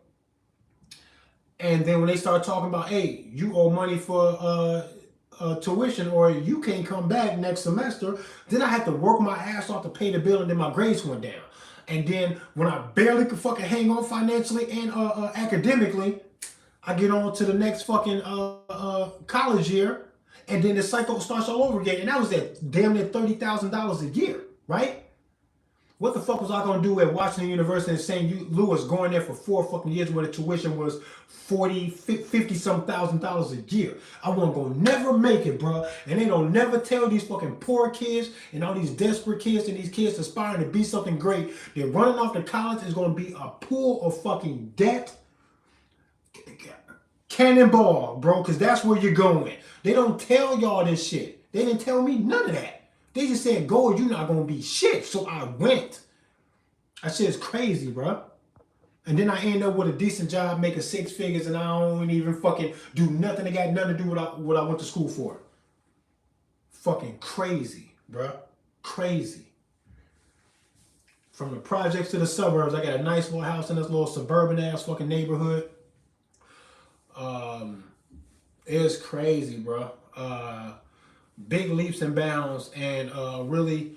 and then when they started talking about, hey, you owe money for tuition or you can't come back next semester, then I had to work my ass off to pay the bill, and then my grades went down. And then when I barely could fucking hang on financially and academically, I get on to the next fucking college year, and then the cycle starts all over again. And that was at damn near $30,000 a year, right? What the fuck was I gonna do at Washington University in St. Louis, going there for 4 fucking years when the tuition was 40, 50 some $1,000 a year? I wasn't gonna never make it, bro. And they don't never tell these fucking poor kids and all these desperate kids and these kids aspiring to be something great. They're running off to college is gonna be a pool of fucking debt. Cannonball, bro, because that's where you're going. They don't tell y'all this shit. They didn't tell me none of that. They just said, go or you're not going to be shit. So I went. That shit is crazy, bro. And then I end up with a decent job making 6 figures, and I don't even fucking do nothing that got nothing to do with what I went to school for. Fucking crazy, bro. Crazy. From the projects to the suburbs, I got a nice little house in this little suburban ass fucking neighborhood. It's crazy, bro. Big leaps and bounds, and really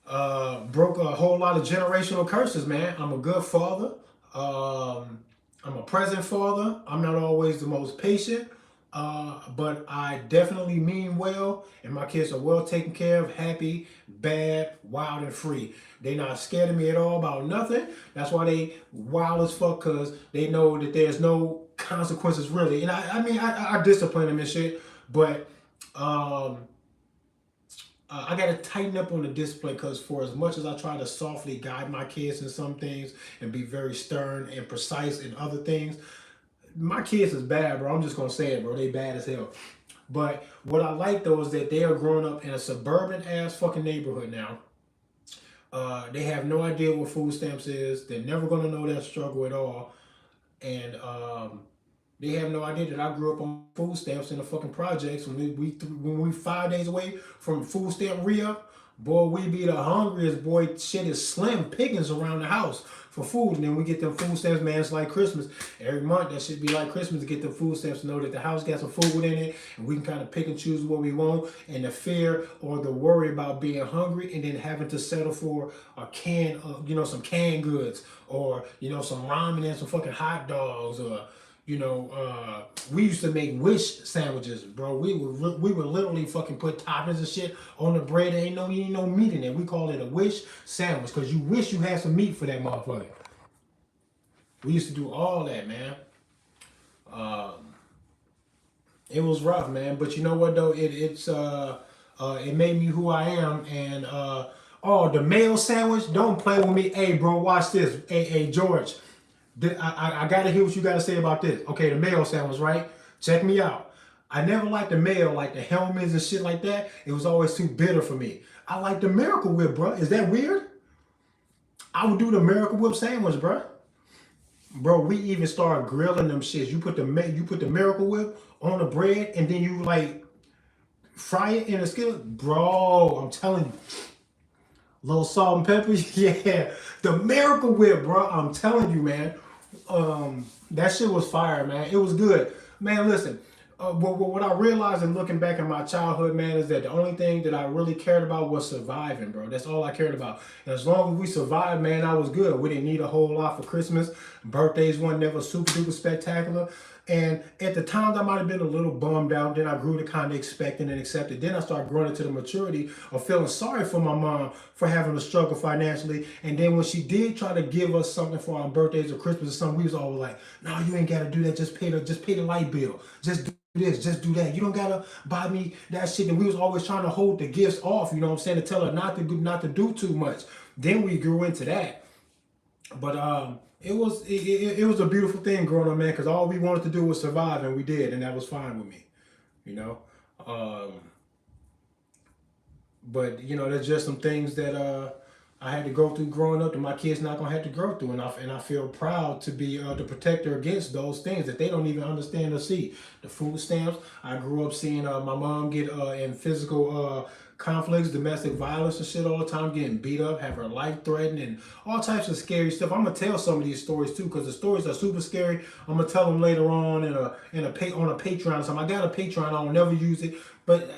broke a whole lot of generational curses, man. I'm a good father. I'm a present father. I'm not always the most patient, but I definitely mean well, and my kids are well taken care of, happy, bad, wild, and free. They not scared of me at all about nothing. That's why they wild as fuck, because they know that there's no consequences really. And I discipline them and shit, but I got to tighten up on the discipline, because for as much as I try to softly guide my kids in some things and be very stern and precise in other things, my kids is bad, bro. I'm just going to say it, bro. They bad as hell. But what I like, though, is that they are growing up in a suburban-ass fucking neighborhood now. They have no idea what food stamps is. They're never going to know that struggle at all. And They have no idea that I grew up on food stamps in the fucking projects. When we 5 days away from food stamp re-up, boy, we be the hungriest. Boy, shit is slim pickings around the house for food. And then we get them food stamps, man. It's like Christmas. Every month, that should be like Christmas to get the food stamps to know that the house got some food in it, and we can kind of pick and choose what we want. And the fear or the worry about being hungry and then having to settle for a can of, some canned goods, or some ramen and some fucking hot dogs, or we used to make wish sandwiches, bro. We would literally fucking put toppings and shit on the bread. Ain't no meat in it. We call it a wish sandwich because you wish you had some meat for that motherfucker. We used to do all that, man. It was rough, man. But you know what though? It made me who I am. And oh, the mayo sandwich. Don't play with me. Hey, bro, watch this. Hey, George. I gotta hear what you gotta say about this. Okay, the mayo sandwich, right? Check me out. I never liked the mayo, like the Hellmann's and shit like that. It was always too bitter for me. I like the Miracle Whip, bro. Is that weird? I would do the Miracle Whip sandwich, bro. Bro, we even started grilling them shits. You put the Miracle Whip on the bread and then you like fry it in a skillet, bro. I'm telling you, little salt and pepper, yeah. The Miracle Whip, bro. I'm telling you, man. That shit was fire, man. It was good, man. Listen, what I realized in looking back at my childhood, man, is that the only thing that I really cared about was surviving, bro. That's all I cared about. And as long as we survived, man, I was good. We didn't need a whole lot for Christmas. Birthdays weren't never super duper spectacular. And at the time, I might have been a little bummed out. Then I grew to kind of expecting and accepting. Then I started growing into the maturity of feeling sorry for my mom for having to struggle financially. And then when she did try to give us something for our birthdays or Christmas or something, we was always like, "No, you ain't got to do that. Just pay the light bill. Just do this, just do that. You don't gotta buy me that shit." And we was always trying to hold the gifts off. You know what I'm saying? To tell her not to do too much. Then we grew into that. But it was a beautiful thing growing up, man, because all we wanted to do was survive, and we did, and that was fine with me, you know. Um, but there's just some things that I had to go through growing up that my kids not gonna have to go through, and I feel proud to be the protector against those things that they don't even understand or see. The food stamps, I grew up seeing my mom get in physical conflicts, domestic violence and shit all the time, getting beat up, have her life threatened, and all types of scary stuff. I'm gonna tell some of these stories too, because the stories are super scary. I'm gonna tell them later on on a Patreon or something. I got a Patreon, I don't never use it, but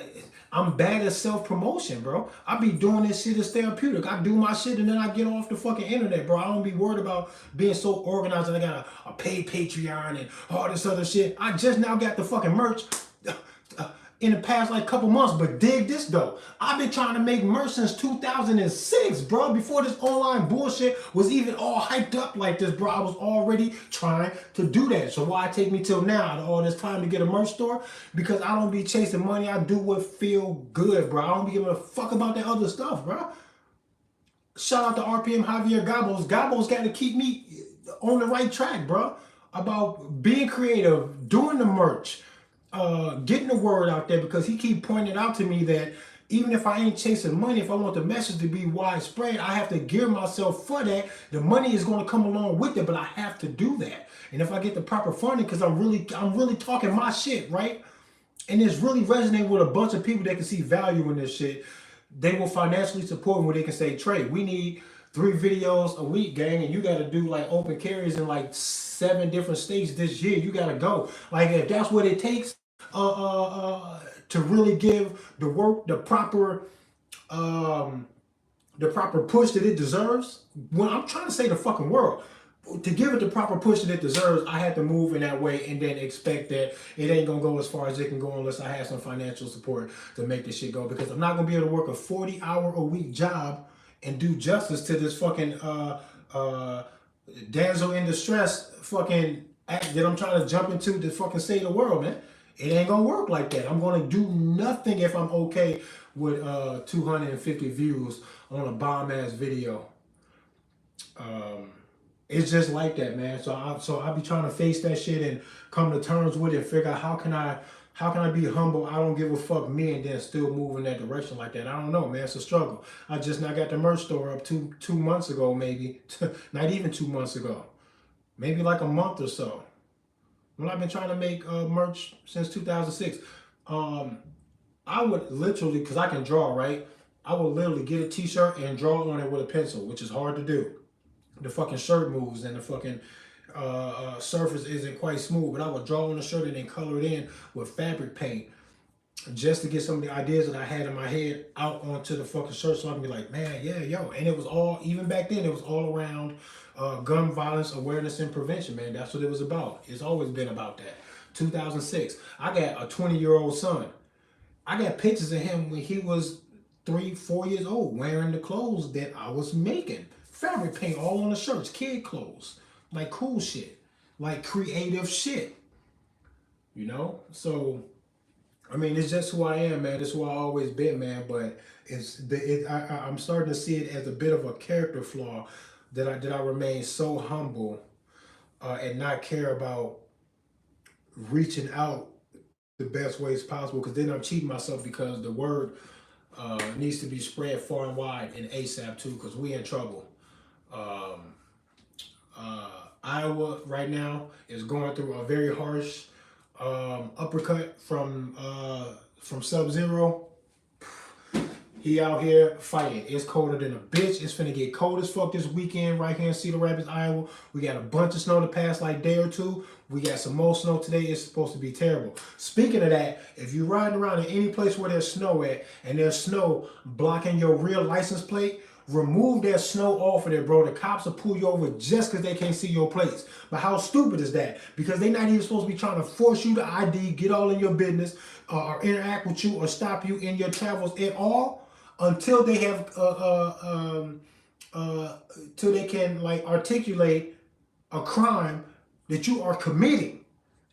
I'm bad at self-promotion, bro. I be doing this shit as therapeutic. I do my shit and then I get off the fucking internet, bro. I don't be worried about being so organized and I got a paid Patreon and all this other shit. I just now got the fucking merch in the past like couple months, but dig this though. I've been trying to make merch since 2006, bro. Before this online bullshit was even all hyped up like this, bro. I was already trying to do that. So why it take me till now, all this time to get a merch store? Because I don't be chasing money. I do what feel good, bro. I don't be giving a fuck about that other stuff, bro. Shout out to RPM Javier Gabos. Gabos got to keep me on the right track, bro. About being creative, doing the merch, getting the word out there, because he keep pointing out to me that even if I ain't chasing money, if I want the message to be widespread, I have to gear myself for that. The money is going to come along with it, but I have to do that. And if I get the proper funding, because I'm really talking my shit, right? And it's really resonating with a bunch of people that can see value in this shit. They will financially support me where they can say, "Trey, we need 3 videos a week, gang, and you got to do like open carries in like 7 different states this year. You got to go." Like if that's what it takes to really give the work the proper push that it deserves. When I'm trying to say the fucking world, to give it the proper push that it deserves, I had to move in that way and then expect that it ain't gonna go as far as it can go unless I have some financial support to make this shit go. Because I'm not gonna be able to work a 40-hour-a-week job and do justice to this fucking damsel in distress fucking act that I'm trying to jump into to fucking save the world, man. It ain't gonna work like that. I'm gonna do nothing if I'm okay with 250 views on a bomb ass video. It's just like that, man. So I be trying to face that shit and come to terms with it and figure out how can I be humble, I don't give a fuck me, and then still move in that direction like that. I don't know, man. It's a struggle. I just now got the merch store up two months ago, maybe. Not even 2 months ago. Maybe like a month or so. When I've been trying to make merch since 2006. Um, I would literally, because I can draw, right? I would literally get a t-shirt and draw on it with a pencil, which is hard to do. The fucking shirt moves and the fucking surface isn't quite smooth, but I would draw on the shirt and then color it in with fabric paint just to get some of the ideas that I had in my head out onto the fucking shirt so I can be like, man, yeah, yo. And it was all, even back then, it was all around gun violence awareness and prevention, man. That's what it was about. It's always been about that. 2006. I got a 20-year-old son. I got pictures of him when he was 3, 4 years old wearing the clothes that I was making. Fabric paint all on the shirts, kid clothes. Like cool shit. Like creative shit. You know? So I mean, it's just who I am, man. It's who I always been, man. But I'm starting to see it as a bit of a character flaw that I remain so humble and not care about reaching out the best ways possible. Because then I'm cheating myself because the word needs to be spread far and wide and ASAP too. Because we in trouble. Um, Iowa right now is going through a very harsh uppercut from Sub-Zero. He out here fighting. It's colder than a bitch. It's finna get cold as fuck this weekend right here in Cedar Rapids, Iowa. We got a bunch of snow the past like day or two. We got some more snow today. It's supposed to be terrible. Speaking of that, if you're riding around in any place where there's snow at and there's snow blocking your real license plate, remove that snow off of there, bro. The cops will pull you over just because they can't see your plates. But how stupid is that? Because they're not even supposed to be trying to force you to ID, get all in your business, or interact with you or stop you in your travels at all until they have till they can like articulate a crime that you are committing.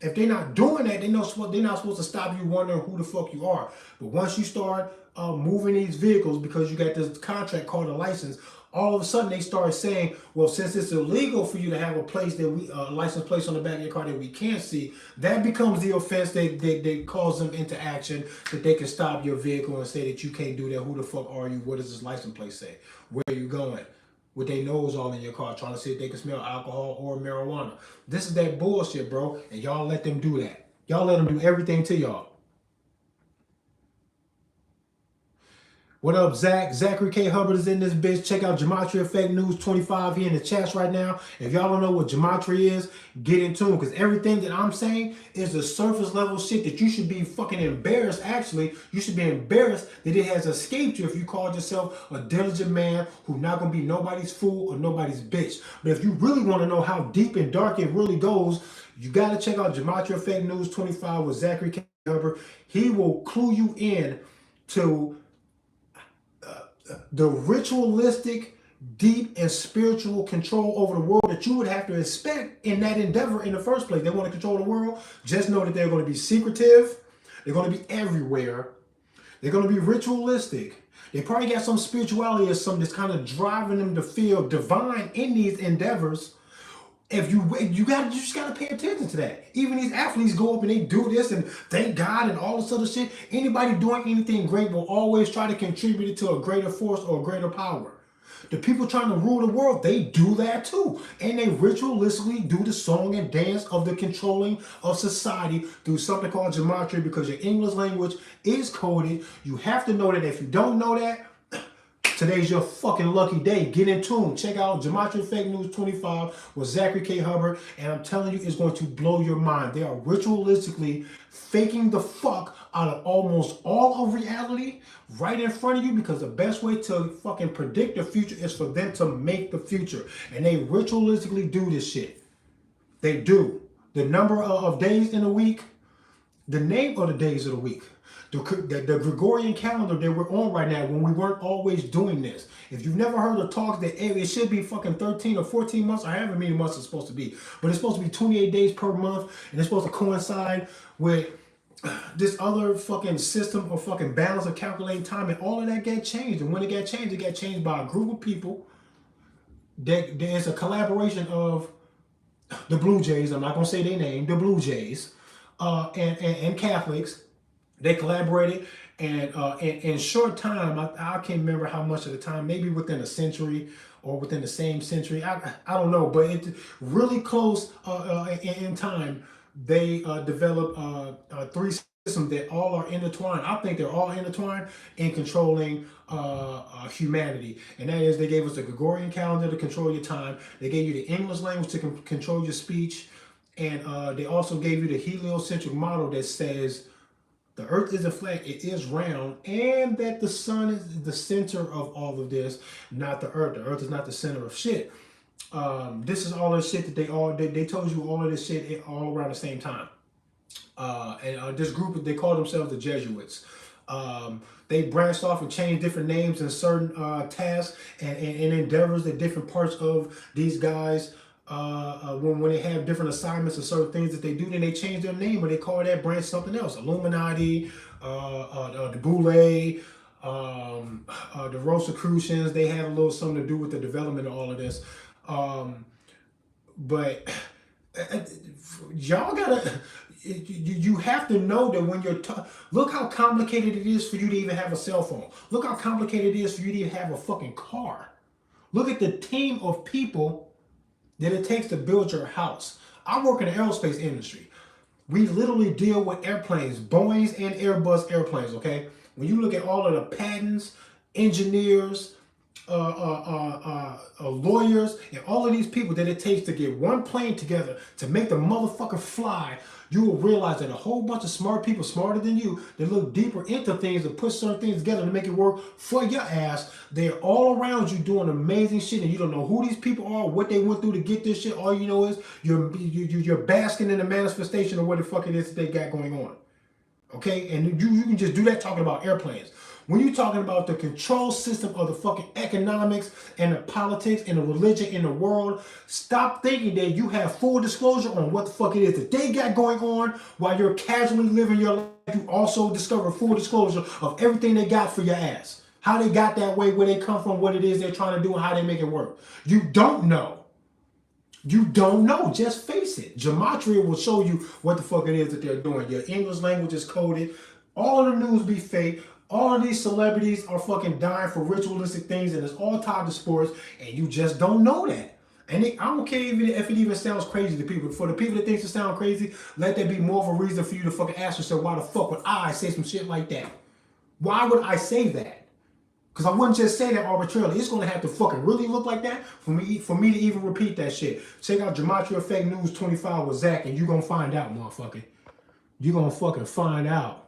If they're not doing that, they're not supposed to stop you wondering who the fuck you are. But once you start moving these vehicles because you got this contract called a license, all of a sudden they start saying, well, since it's illegal for you to have a place that we license plate on the back of your car that we can't see, that becomes the offense that calls them into action, that they can stop your vehicle and say that you can't do that. Who the fuck are you? What does this license plate say? Where are you going? With their nose all in your car, trying to see if they can smell alcohol or marijuana. This is that bullshit, bro. And y'all let them do that. Y'all let them do everything to y'all. What up, Zach? Zachary K. Hubbard is in this bitch. Check out Gematria Fake News 25 here in the chats right now. If y'all don't know what Gematria is, get in tune. Because everything that I'm saying is the surface level shit that you should be fucking embarrassed. Actually, you should be embarrassed that it has escaped you if you called yourself a diligent man who's not going to be nobody's fool or nobody's bitch. But if you really want to know how deep and dark it really goes, you got to check out Gematria Fake News 25 with Zachary K. Hubbard. He will clue you in to the ritualistic, deep, and spiritual control over the world that you would have to expect in that endeavor in the first place. They want to control the world. Just know that they're going to be secretive. They're going to be everywhere. They're going to be ritualistic. They probably got some spirituality or something that's kind of driving them to feel divine in these endeavors. If you just gotta pay attention to that. Even these athletes go up and they do this and thank God and all this other shit. Anybody doing anything great will always try to contribute it to a greater force or a greater power. The people trying to rule the world, they do that too. And they ritualistically do the song and dance of the controlling of society through something called gematria, because your English language is coded. You have to know that. If you don't know that, today's your fucking lucky day. Get in tune. Check out Gematria Fake News 25 with Zachary K. Hubbard. And I'm telling you, it's going to blow your mind. They are ritualistically faking the fuck out of almost all of reality right in front of you, because the best way to fucking predict the future is for them to make the future. And they ritualistically do this shit. They do. The number of days in a week, the name of the days of the week, the Gregorian calendar that we're on right now, when we weren't always doing this. If you've never heard of talks that it should be fucking 13 or 14 months, or however many months it's supposed to be, but it's supposed to be 28 days per month, and it's supposed to coincide with this other fucking system or fucking balance of calculating time, and all of that got changed. And when it got changed by a group of people. There's a collaboration of the Blue Jays, I'm not going to say their name, the Blue Jays, and Catholics. They collaborated, and in short time, I can't remember how much of the time, maybe within a century or within the same century, I don't know, but it's really close in time. they developed three systems that all are intertwined. I think they're all intertwined in controlling humanity. And that is, they gave us the Gregorian calendar to control your time. They gave you the English language to control your speech. And they also gave you the heliocentric model that says the earth isn't flat, it is round, and that the sun is the center of all of this, not the earth. The earth is not the center of shit. This is all the shit that they told you all of this shit all around the same time. And this group, they call themselves the Jesuits. They branched off and changed different names and certain tasks and endeavors that different parts of these guys, when they have different assignments and certain things that they do, then they change their name or they call that branch something else. Illuminati, the Boule, the Rosicrucians, they had a little something to do with the development of all of this. But y'all gotta, you have to know that when you're, look how complicated it is for you to even have a cell phone. Look how complicated it is for you to even have a fucking car. Look at the team of people that it takes to build your house. I work in the aerospace industry. We literally deal with airplanes, Boeings and Airbus airplanes, okay? When you look at all of the patents, engineers, lawyers, and all of these people that it takes to get one plane together to make the motherfucker fly, you will realize that a whole bunch of smart people, smarter than you, that look deeper into things and put certain things together to make it work for your ass. They're all around you doing amazing shit, and you don't know who these people are, what they went through to get this shit. All you know is you're basking in the manifestation of what the fuck it is that they got going on. Okay, and you can just do that talking about airplanes. When you're talking about the control system of the fucking economics and the politics and the religion in the world, stop thinking that you have full disclosure on what the fuck it is that they got going on while you're casually living your life. You also discover full disclosure of everything they got for your ass. How they got that way, where they come from, what it is they're trying to do, and how they make it work. You don't know. You don't know. Just face it. Gematria will show you what the fuck it is that they're doing. Your English language is coded. All of the news be fake. All of these celebrities are fucking dying for ritualistic things, and it's all tied to sports, and you just don't know that. And I don't care if it even sounds crazy to people. For the people that thinks it sounds crazy, let that be more of a reason for you to fucking ask yourself, why the fuck would I say some shit like that? Why would I say that? Because I wouldn't just say that arbitrarily. It's going to have to fucking really look like that for me to even repeat that shit. Check out Gematria Fake News 25 with Zach, and you're going to find out, motherfucker. You're going to fucking find out.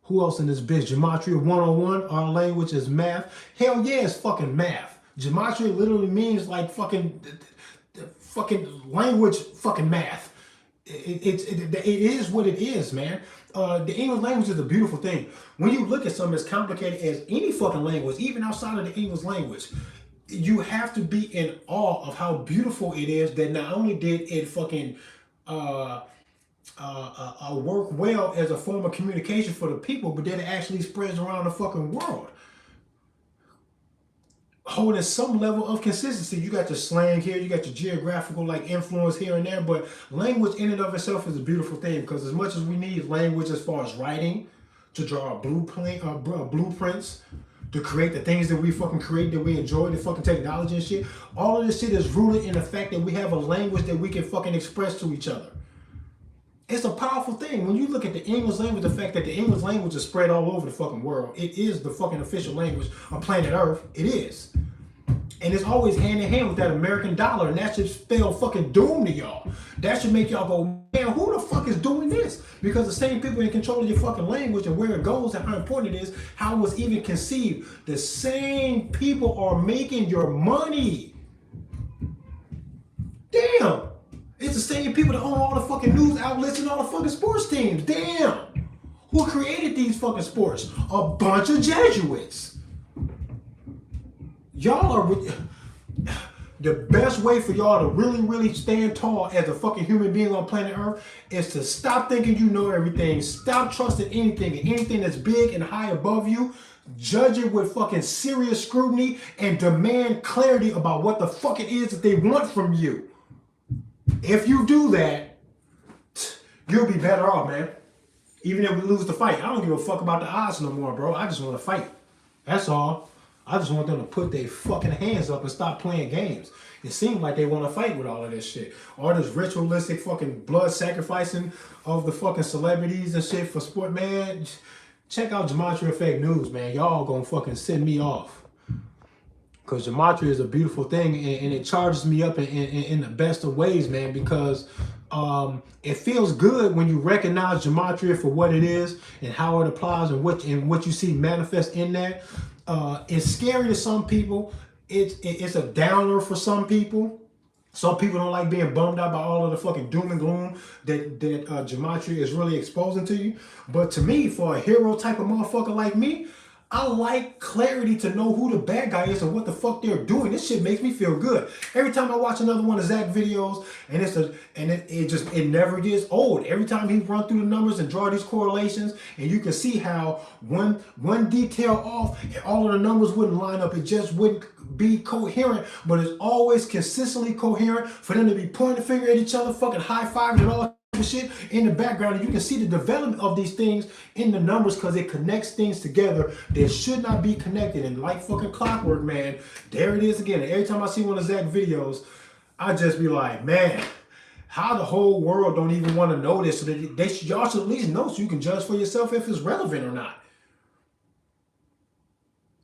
Who else in this bitch? Gematria 101, our language is math. Hell yeah, it's fucking math. Gematria literally means like fucking language, fucking math. It is what it is, man. The English language is a beautiful thing. When you look at something as complicated as any fucking language, even outside of the English language, you have to be in awe of how beautiful it is that not only did it fucking work well as a form of communication for the people, but then it actually spreads around the fucking world, holding some level of consistency. You got your slang here, you got your geographical like influence here and there, but language in and of itself is a beautiful thing, because as much as we need language as far as writing to draw blueprints, to create the things that we fucking create, that we enjoy, the fucking technology and shit, all of this shit is rooted in the fact that we have a language that we can fucking express to each other. It's a powerful thing. When you look at the English language, the fact that the English language is spread all over the fucking world, it is the fucking official language of planet Earth. It is. And it's always hand in hand with that American dollar, and that should spell fucking doom to y'all. That should make y'all go, man, who the fuck is doing this? Because the same people in control of your fucking language and where it goes and how important it is, how it was even conceived, the same people are making your money. Damn. It's the same people that own all the fucking news outlets and all the fucking sports teams. Damn. Who created these fucking sports? A bunch of Jesuits. Y'all are... The best way for y'all to really, really stand tall as a fucking human being on planet Earth is to stop thinking you know everything. Stop trusting anything and anything that's big and high above you. Judge it with fucking serious scrutiny and demand clarity about what the fuck it is that they want from you. If you do that, you'll be better off, man. Even if we lose the fight. I don't give a fuck about the odds no more, bro. I just want to fight. That's all. I just want them to put their fucking hands up and stop playing games. It seems like they want to fight with all of this shit. All this ritualistic fucking blood sacrificing of the fucking celebrities and shit for sport, man. Check out Gematria Fake News, man. Y'all gonna fucking send me off. Because Gematria is a beautiful thing, and it charges me up in the best of ways, man, because it feels good when you recognize Gematria for what it is and how it applies and what you see manifest in that. It's scary to some people. It's a downer for some people. Some people don't like being bummed out by all of the fucking doom and gloom that Gematria is really exposing to you. But to me, for a hero type of motherfucker like me, I like clarity to know who the bad guy is and what the fuck they're doing. This shit makes me feel good. Every time I watch another one of Zach videos, and it never gets old. Every time he run through the numbers and draw these correlations, and you can see how one detail off, and all of the numbers wouldn't line up. It just wouldn't be coherent, but it's always consistently coherent for them to be pointing the finger at each other, fucking high-fiving and all shit in the background, and you can see the development of these things in the numbers because it connects things together that should not be connected. And like fucking clockwork, man, there it is again. And every time I see one of Zach videos, I just be like, man, how the whole world don't even want to know this, so that y'all should at least know so you can judge for yourself if it's relevant or not.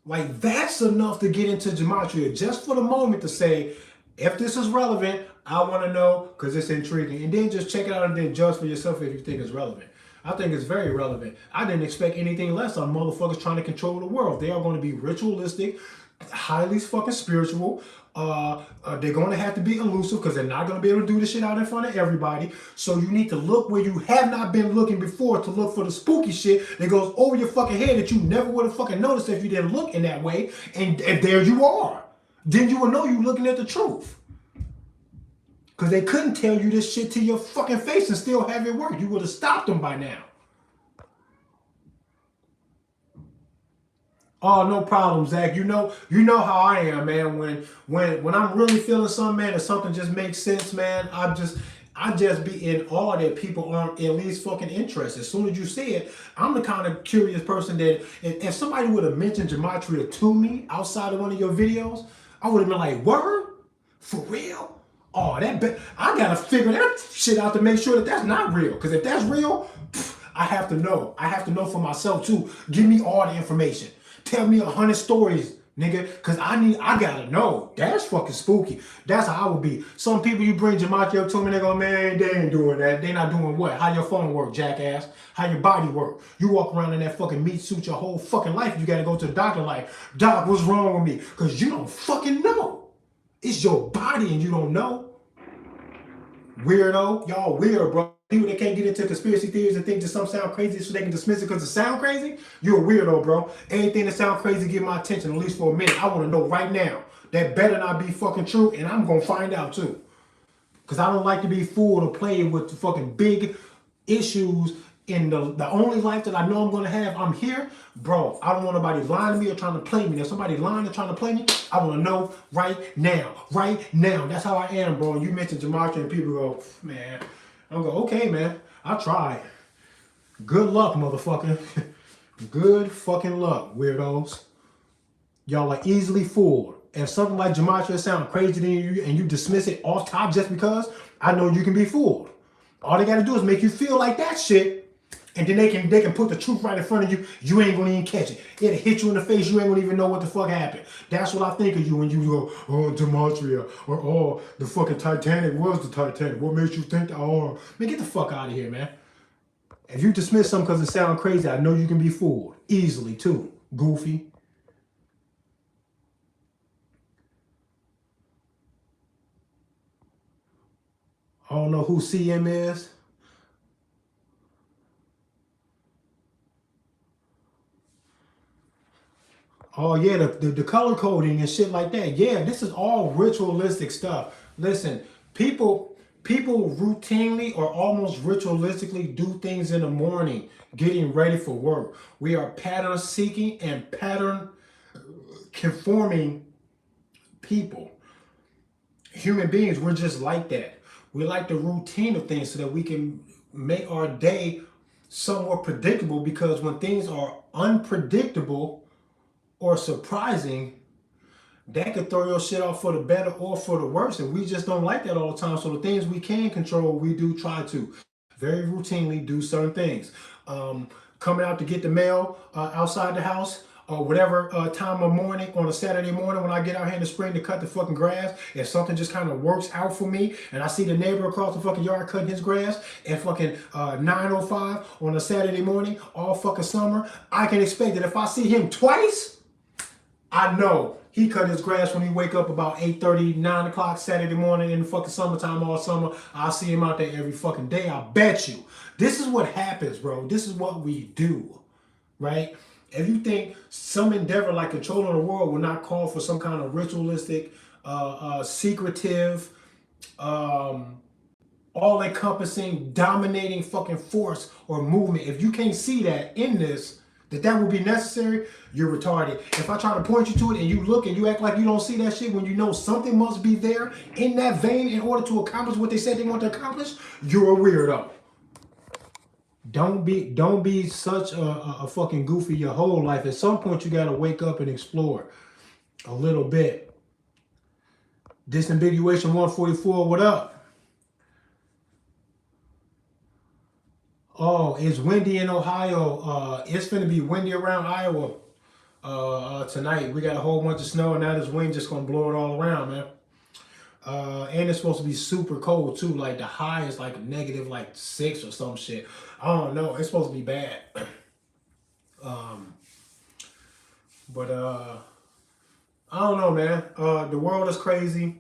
Like, that's enough to get into Gematria just for the moment to say, if this is relevant, I want to know because it's intriguing. And then just check it out and then judge for yourself if you think it's relevant. I think it's very relevant. I didn't expect anything less on motherfuckers trying to control the world. They are going to be ritualistic, highly fucking spiritual. They're going to have to be elusive because they're not going to be able to do this shit out in front of everybody. So you need to look where you have not been looking before to look for the spooky shit that goes over your fucking head that you never would have fucking noticed if you didn't look in that way. And there you are. Then you will know you're looking at the truth. Because they couldn't tell you this shit to your fucking face and still have it work. You would have stopped them by now. Oh, no problem, Zach. You know how I am, man. When I'm really feeling something, man, and something just makes sense, man, I just be in awe that people aren't at least fucking interested. As soon as you see it, I'm the kind of curious person that if somebody would have mentioned Gematria to me outside of one of your videos, I would have been like, word? For real? Oh, I gotta figure that shit out to make sure that that's not real. Because if that's real, I have to know. I have to know for myself too. Give me all the information. Tell me 100 stories, nigga. Because I gotta know. That's fucking spooky. That's how I would be. Some people you bring Gematria up to me, they go, man, they ain't doing that. They not doing what? How your phone work, jackass? How your body work? You walk around in that fucking meat suit your whole fucking life. You gotta go to the doctor like, doc, what's wrong with me? Because you don't fucking know. It's your body and you don't know. Weirdo. Y'all weird, bro. People that can't get into conspiracy theories and think that some sound crazy so they can dismiss it because it sound crazy, you're a weirdo, bro. Anything that sound crazy get my attention, at least for a minute. I want to know right now. That better not be fucking true, and I'm going to find out too. Because I don't like to be fooled or played with the fucking big issues in the only life that I know I'm going to have. I'm here, bro. I don't want nobody lying to me or trying to play me. If somebody lying and trying to play me, I want to know right now. Right now. That's how I am, bro. You mentioned Gematria and people go, man. I'm going, okay, man. I tried. Good luck, motherfucker. Good fucking luck, weirdos. Y'all are easily fooled. If something like Gematria sounds crazy to you and you dismiss it off top just because, I know you can be fooled. All they got to do is make you feel like that shit. And then they can put the truth right in front of you. You ain't gonna even catch it. It'll hit you in the face. You ain't gonna even know what the fuck happened. That's what I think of you when you go, oh, Gematria, or oh, the fucking Titanic was the Titanic. What makes you think that? Oh, man, get the fuck out of here, man. If you dismiss something because it sounds crazy, I know you can be fooled easily too. Goofy. I don't know who CM is. Oh yeah, the color coding and shit like that. Yeah, this is all ritualistic stuff. Listen, people routinely or almost ritualistically do things in the morning, getting ready for work. We are pattern seeking and pattern conforming people. Human beings, we're just like that. We like the routine of things so that we can make our day somewhat predictable, because when things are unpredictable, or surprising, that could throw your shit off for the better or for the worse. And we just don't like that all the time. So the things we can control, we do try to very routinely do certain things. Coming out to get the mail outside the house, or whatever time of morning on a Saturday morning when I get out here in the spring to cut the fucking grass, if something just kind of works out for me and I see the neighbor across the fucking yard cutting his grass at fucking 9:05 on a Saturday morning all fucking summer, I can expect that if I see him twice, I know he cut his grass when he wake up about 8:30, 9 o'clock Saturday morning in the fucking summertime all summer. I'll see him out there every fucking day. I bet you. This is what happens, bro. This is what we do, right? If you think some endeavor like controlling the world will not call for some kind of ritualistic, secretive, all-encompassing, dominating fucking force or movement, if you can't see that in this, that will be necessary, you're retarded. If I try to point you to it and you look and you act like you don't see that shit when you know something must be there in that vein in order to accomplish what they said they want to accomplish, you're a weirdo. Don't be such a fucking goofy your whole life. At some point you gotta wake up and explore a little bit. Disambiguation 144, what up? Oh, it's windy in Ohio. It's gonna be windy around Iowa tonight. We got a whole bunch of snow, and now this wind just gonna blow it all around, man. And it's supposed to be super cold too. Like the high is like negative like 6 or some shit. I don't know. It's supposed to be bad. But I don't know, man. The world is crazy.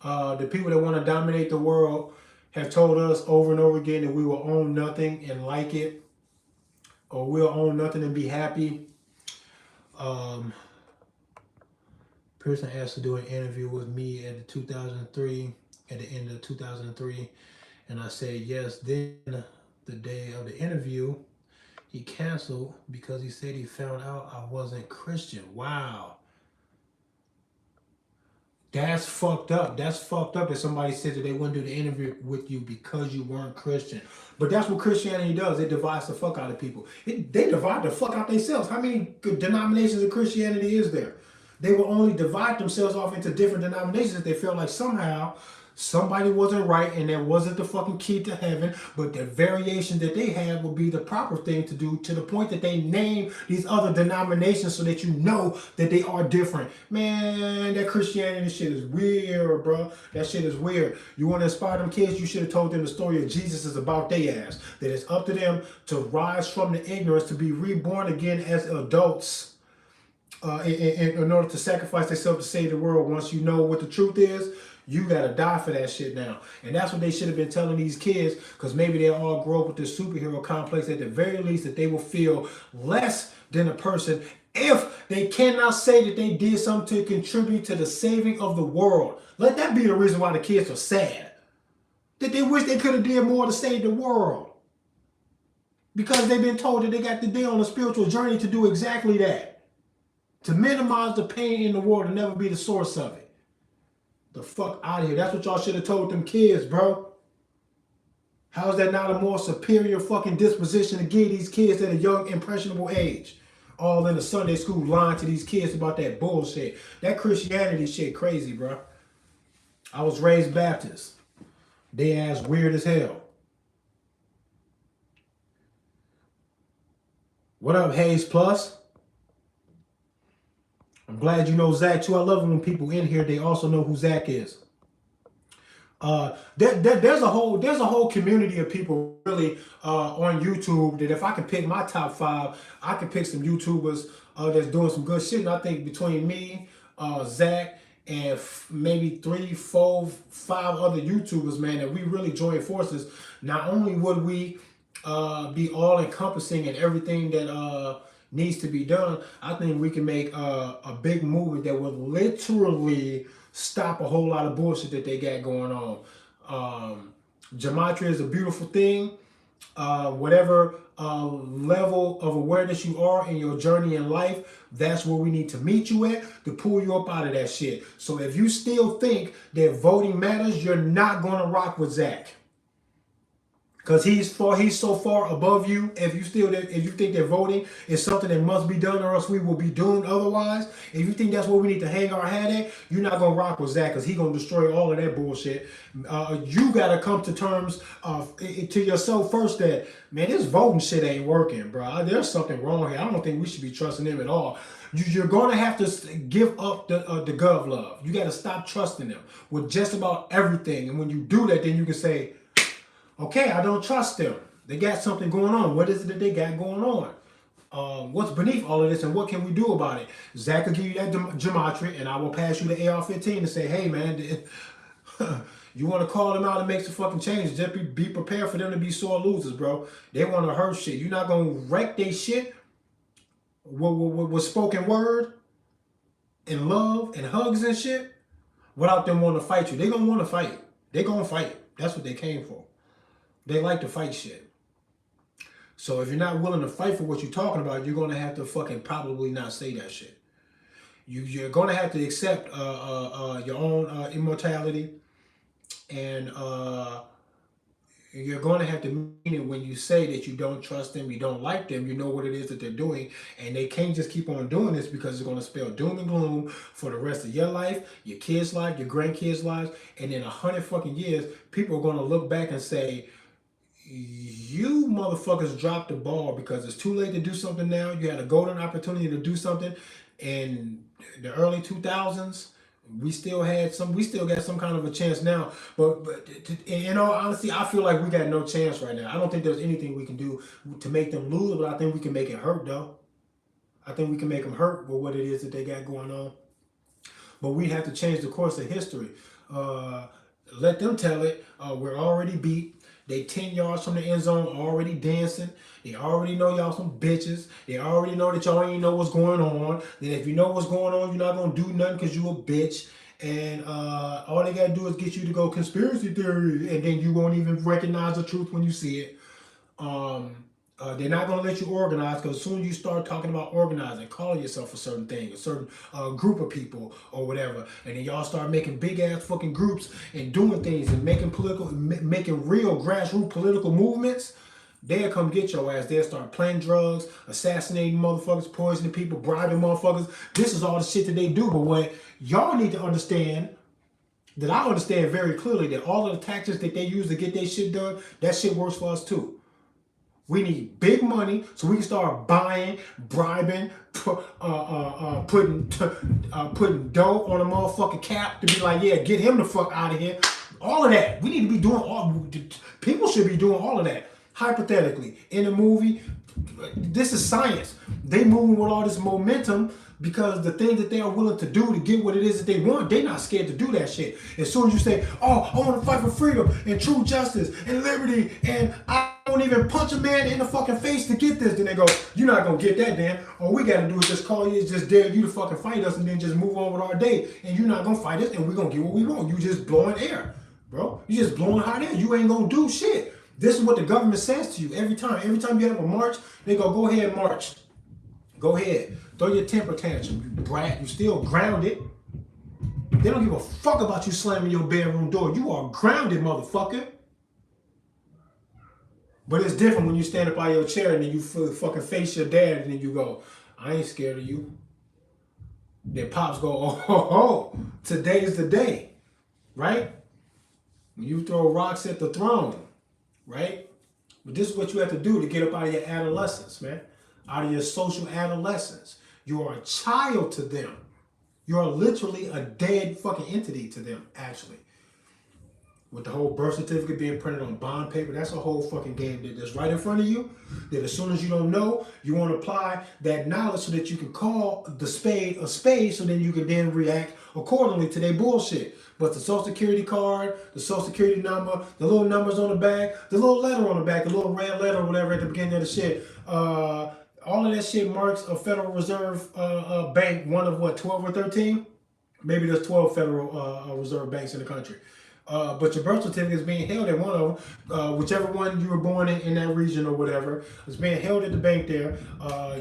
The people that want to dominate the world have told us over and over again that we will own nothing and like it, or we'll own nothing and be happy. Person asked to do an interview with me at the end of 2003, and I said yes. Then the day of the interview, he canceled because he said he found out I wasn't Christian. Wow. That's fucked up. That's fucked up that somebody said that they wouldn't do the interview with you because you weren't Christian. But that's what Christianity does. It divides the fuck out of people. They divide the fuck out themselves. How many denominations of Christianity is there? They will only divide themselves off into different denominations if they feel like somehow somebody wasn't right and that wasn't the fucking key to heaven, but the variation that they have will be the proper thing to do, to the point that they name these other denominations so that you know that they are different. Man, that Christianity shit is weird, bro. That shit is weird. You want to inspire them kids, you should have told them the story of Jesus is about their ass. That it's up to them to rise from the ignorance, to be reborn again as adults. In order to sacrifice themselves to save the world. Once you know what the truth is, you gotta die for that shit now. And that's what they should have been telling these kids, because maybe they all grow up with this superhero complex. At the very least, that they will feel less than a person if they cannot say that they did something to contribute to the saving of the world. Let that be the reason why the kids are sad. That they wish they could have did more to save the world. Because they've been told that they got to be on a spiritual journey to do exactly that. To minimize the pain in the world and never be the source of it. The fuck out of here. That's what y'all should have told them kids, bro. How is that not a more superior fucking disposition to give these kids at a young, impressionable age? All in the Sunday school lying to these kids about that bullshit. That Christianity shit crazy, bro. I was raised Baptist. They ass weird as hell. What up, Hayes Plus? I'm glad you know Zach too. I love it when people in here, they also know who Zach is. There's a whole community of people really on YouTube that if I could pick my top 5, I could pick some YouTubers that's doing some good shit. And I think between me, Zach, and maybe 3, 4, 5 other YouTubers, man, that we really join forces, not only would we be all encompassing in everything that needs to be done, I think we can make a big movement that would literally stop a whole lot of bullshit that they got going on. Gematria is a beautiful thing. Whatever level of awareness you are in your journey in life, that's where we need to meet you at to pull you up out of that shit. So if you still think that voting matters, you're not going to rock with Zach. because he's so far above you. If you think that voting is something that must be done or else we will be doomed otherwise, if you think that's where we need to hang our hat at, you're not gonna rock with Zach because he's gonna destroy all of that bullshit. You gotta come to terms to yourself first that, man, this voting shit ain't working, bro. There's something wrong here. I don't think we should be trusting him at all. You're going to have to give up the gov love. You got to stop trusting them with just about everything. And when you do that, then you can say, okay, I don't trust them. They got something going on. What is it that they got going on? What's beneath all of this, and what can we do about it? Zach will give you that gematria, and I will pass you the AR-15 and say, hey, man, you want to call them out and make some fucking changes. Just be prepared for them to be sore losers, bro. They want to hurt shit. You're not going to wreck their shit with spoken word and love and hugs and shit without them wanting to fight you. They gonna want to fight. They gonna fight. That's what they came for. They like to fight shit. So if you're not willing to fight for what you're talking about, you're gonna have to fucking probably not say that shit. You're gonna have to accept your own immortality, and you're going to have to mean it when you say that you don't trust them, you don't like them, you know what it is that they're doing, and they can't just keep on doing this because it's going to spell doom and gloom for the rest of your life, your kids' life, your grandkids' lives, and in 100 fucking years, people are going to look back and say, you motherfuckers dropped the ball because it's too late to do something now. You had a golden opportunity to do something in the early 2000s. We still got some kind of a chance now, but in all honesty, I feel like we got no chance right now. I don't think there's anything we can do to make them lose, but I think we can make it hurt, though. I think we can make them hurt with what it is that they got going on. But we have to change the course of history. Let them tell it. We're already beat. They 10 yards from the end zone, already dancing. They already know y'all some bitches. They already know that y'all ain't know what's going on. That if you know what's going on, you're not going to do nothing because you a bitch. And all they got to do is get you to go conspiracy theory. And then you won't even recognize the truth when you see it. They're not going to let you organize because as soon as you start talking about organizing, calling yourself a certain thing, a certain group of people or whatever, and then y'all start making big ass fucking groups and doing things and making real grassroots political movements, they'll come get your ass. They'll start playing drugs, assassinating motherfuckers, poisoning people, bribing motherfuckers. This is all the shit that they do. But what y'all need to understand, that I understand very clearly, that all of the tactics that they use to get their shit done, that shit works for us too. We need big money so we can start buying, bribing, putting dough on a motherfucking cap to be like, yeah, get him the fuck out of here. All of that. We need to be doing people should be doing all of that. Hypothetically, in a movie, this is science. They moving with all this momentum because the things that they are willing to do to get what it is that they want, they're not scared to do that shit. As soon as you say, oh, I want to fight for freedom and true justice and liberty, and I don't even punch a man in the fucking face to get this, then they go, you're not going to get that, Dan. All we got to do is just call you, just dare you to fucking fight us and then just move on with our day. And you're not going to fight us and we're going to get what we want. You just blowing air, bro. You just blowing hot air. You ain't going to do shit. This is what the government says to you every time. Every time you have a march, they go ahead, march. Go ahead. Throw your temper tantrum, you brat. You still grounded. They don't give a fuck about you slamming your bedroom door. You are grounded, motherfucker. But it's different when you stand up by your chair and then you fucking face your dad and then you go, I ain't scared of you. Then pops go, oh, today's the day, right? When you throw rocks at the throne, right? But this is what you have to do to get up out of your adolescence, man. Out of your social adolescence. You are a child to them. You are literally a dead fucking entity to them, actually. With the whole birth certificate being printed on bond paper, that's a whole fucking game that's right in front of you. That as soon as you don't know, you want to apply that knowledge so that you can call the spade a spade, so then you can then react accordingly to their bullshit. But the social security card, the social security number, the little numbers on the back, the little letter on the back, the little red letter or whatever at the beginning of the shit, all of that shit marks a Federal Reserve bank, one of what, 12 or 13? Maybe there's 12 Federal Reserve banks in the country. But your birth certificate is being held at one of them, whichever one you were born in that region or whatever, is being held at the bank there,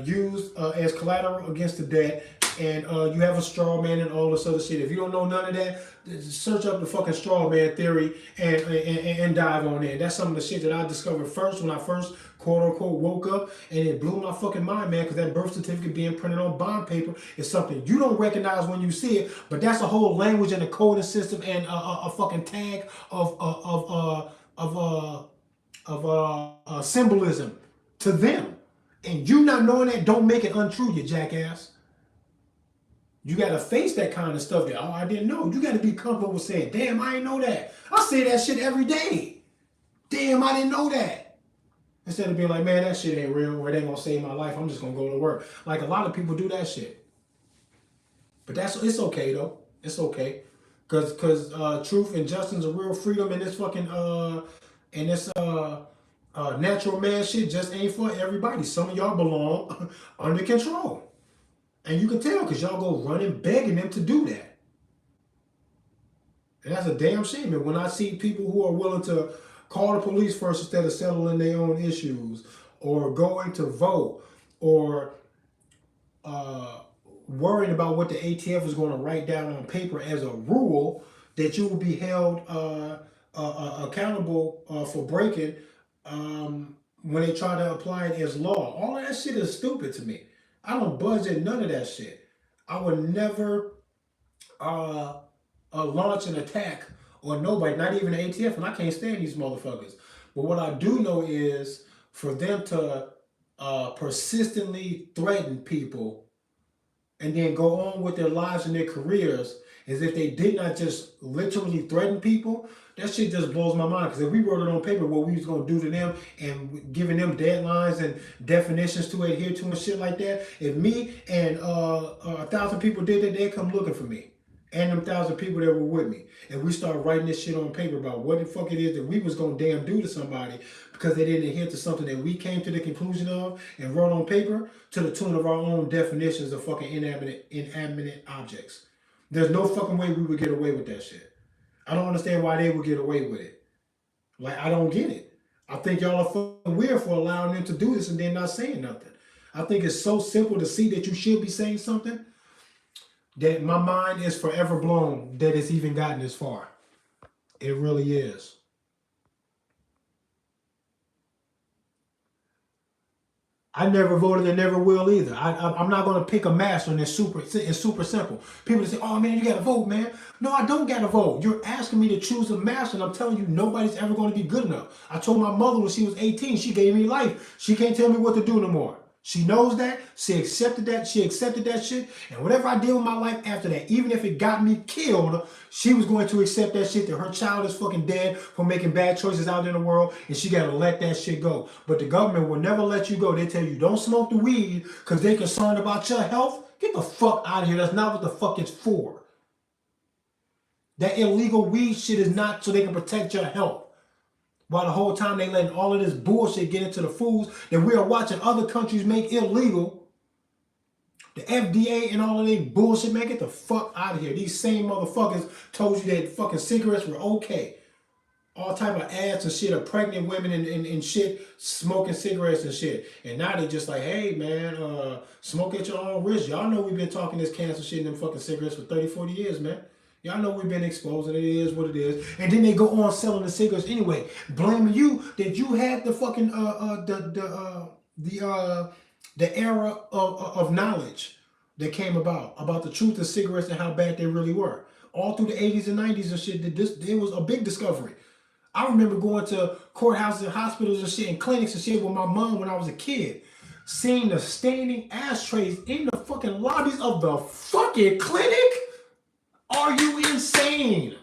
used as collateral against the debt, and you have a straw man and all this other shit. If you don't know none of that, search up the fucking straw man theory and dive on it. That's some of the shit that I discovered first when I first quote unquote woke up, and it blew my fucking mind, man, because that birth certificate being printed on bond paper is something you don't recognize when you see it, but that's a whole language and a coding system and a fucking tag of symbolism to them. And you not knowing that don't make it untrue, you jackass. You got to face that kind of stuff that, oh, I didn't know. You got to be comfortable with saying, damn, I didn't know that. I say that shit every day. Damn, I didn't know that. Instead of being like, man, that shit ain't real, or it ain't going to save my life. I'm just going to go to work. Like, a lot of people do that shit. But it's okay, though. It's okay. Because truth and justice and real freedom and this fucking, natural man shit just ain't for everybody. Some of y'all belong under control. And you can tell because y'all go running begging them to do that. And that's a damn shame. And when I see people who are willing to call the police first instead of settling their own issues, or going to vote, or worrying about what the ATF is going to write down on paper as a rule that you will be held accountable for breaking when they try to apply it as law. All of that shit is stupid to me. I don't budge at none of that shit. I would never launch an attack on nobody, not even the ATF, and I can't stand these motherfuckers. But what I do know is for them to persistently threaten people and then go on with their lives and their careers as if they did not just literally threaten people, that shit just blows my mind. Because if we wrote it on paper what we was going to do to them and giving them deadlines and definitions to adhere to and shit like that, if me and 1,000 people did that, they'd come looking for me. And them 1,000 people that were with me. And we started writing this shit on paper about what the fuck it is that we was going to damn do to somebody because they didn't adhere to something that we came to the conclusion of and wrote on paper to the tune of our own definitions of fucking inanimate objects. There's no fucking way we would get away with that shit. I don't understand why they would get away with it. Like, I don't get it. I think y'all are fucking weird for allowing them to do this and then not saying nothing. I think it's so simple to see that you should be saying something that my mind is forever blown that it's even gotten this far. It really is. I never voted and never will either. I'm not going to pick a master, and it's super simple. People say, oh man, you got to vote, man. No, I don't got to vote. You're asking me to choose a master, and I'm telling you, nobody's ever going to be good enough. I told my mother when she was 18, she gave me life. She can't tell me what to do no more. She knows that. She accepted that. She accepted that shit. And whatever I did with my life after that, even if it got me killed, she was going to accept that shit, that her child is fucking dead for making bad choices out in the world, and she got to let that shit go. But the government will never let you go. They tell you don't smoke the weed because they're concerned about your health. Get the fuck out of here. That's not what the fuck it's for. That illegal weed shit is not so they can protect your health. While the whole time they letting all of this bullshit get into the foods that we are watching other countries make illegal. The FDA and all of that bullshit, man, get the fuck out of here. These same motherfuckers told you that fucking cigarettes were okay. All type of ads and shit of pregnant women and shit smoking cigarettes and shit. And now they just like, hey man, smoke at your own risk. Y'all know we've been talking this cancer shit in them fucking cigarettes for 30, 40 years, man. Y'all know we've been exposing it. It is what it is. And then they go on selling the cigarettes anyway, blaming you that you had the fucking the era of knowledge that came about the truth of cigarettes and how bad they really were. All through the 80s and 90s and shit, it was a big discovery. I remember going to courthouses and hospitals and shit and clinics and shit with my mom when I was a kid, seeing the standing ashtrays in the fucking lobbies of the fucking clinic. Are you insane?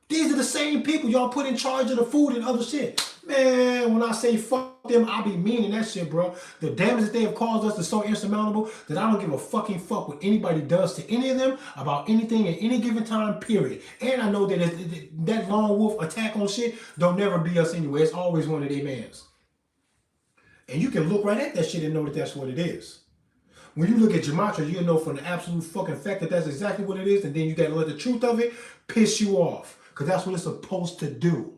These are the same people y'all put in charge of the food and other shit. Man, when I say fuck them, I be meaning that shit, bro. The damage that they have caused us is so insurmountable that I don't give a fucking fuck what anybody does to any of them about anything at any given time, period. And I know that that lone wolf attack on shit don't never be us anyway. It's always one of their mans. And you can look right at that shit and know that that's what it is. When you look at Gematria, you'll know from the absolute fucking fact that that's exactly what it is, and then you gotta let the truth of it piss you off. Because that's what it's supposed to do.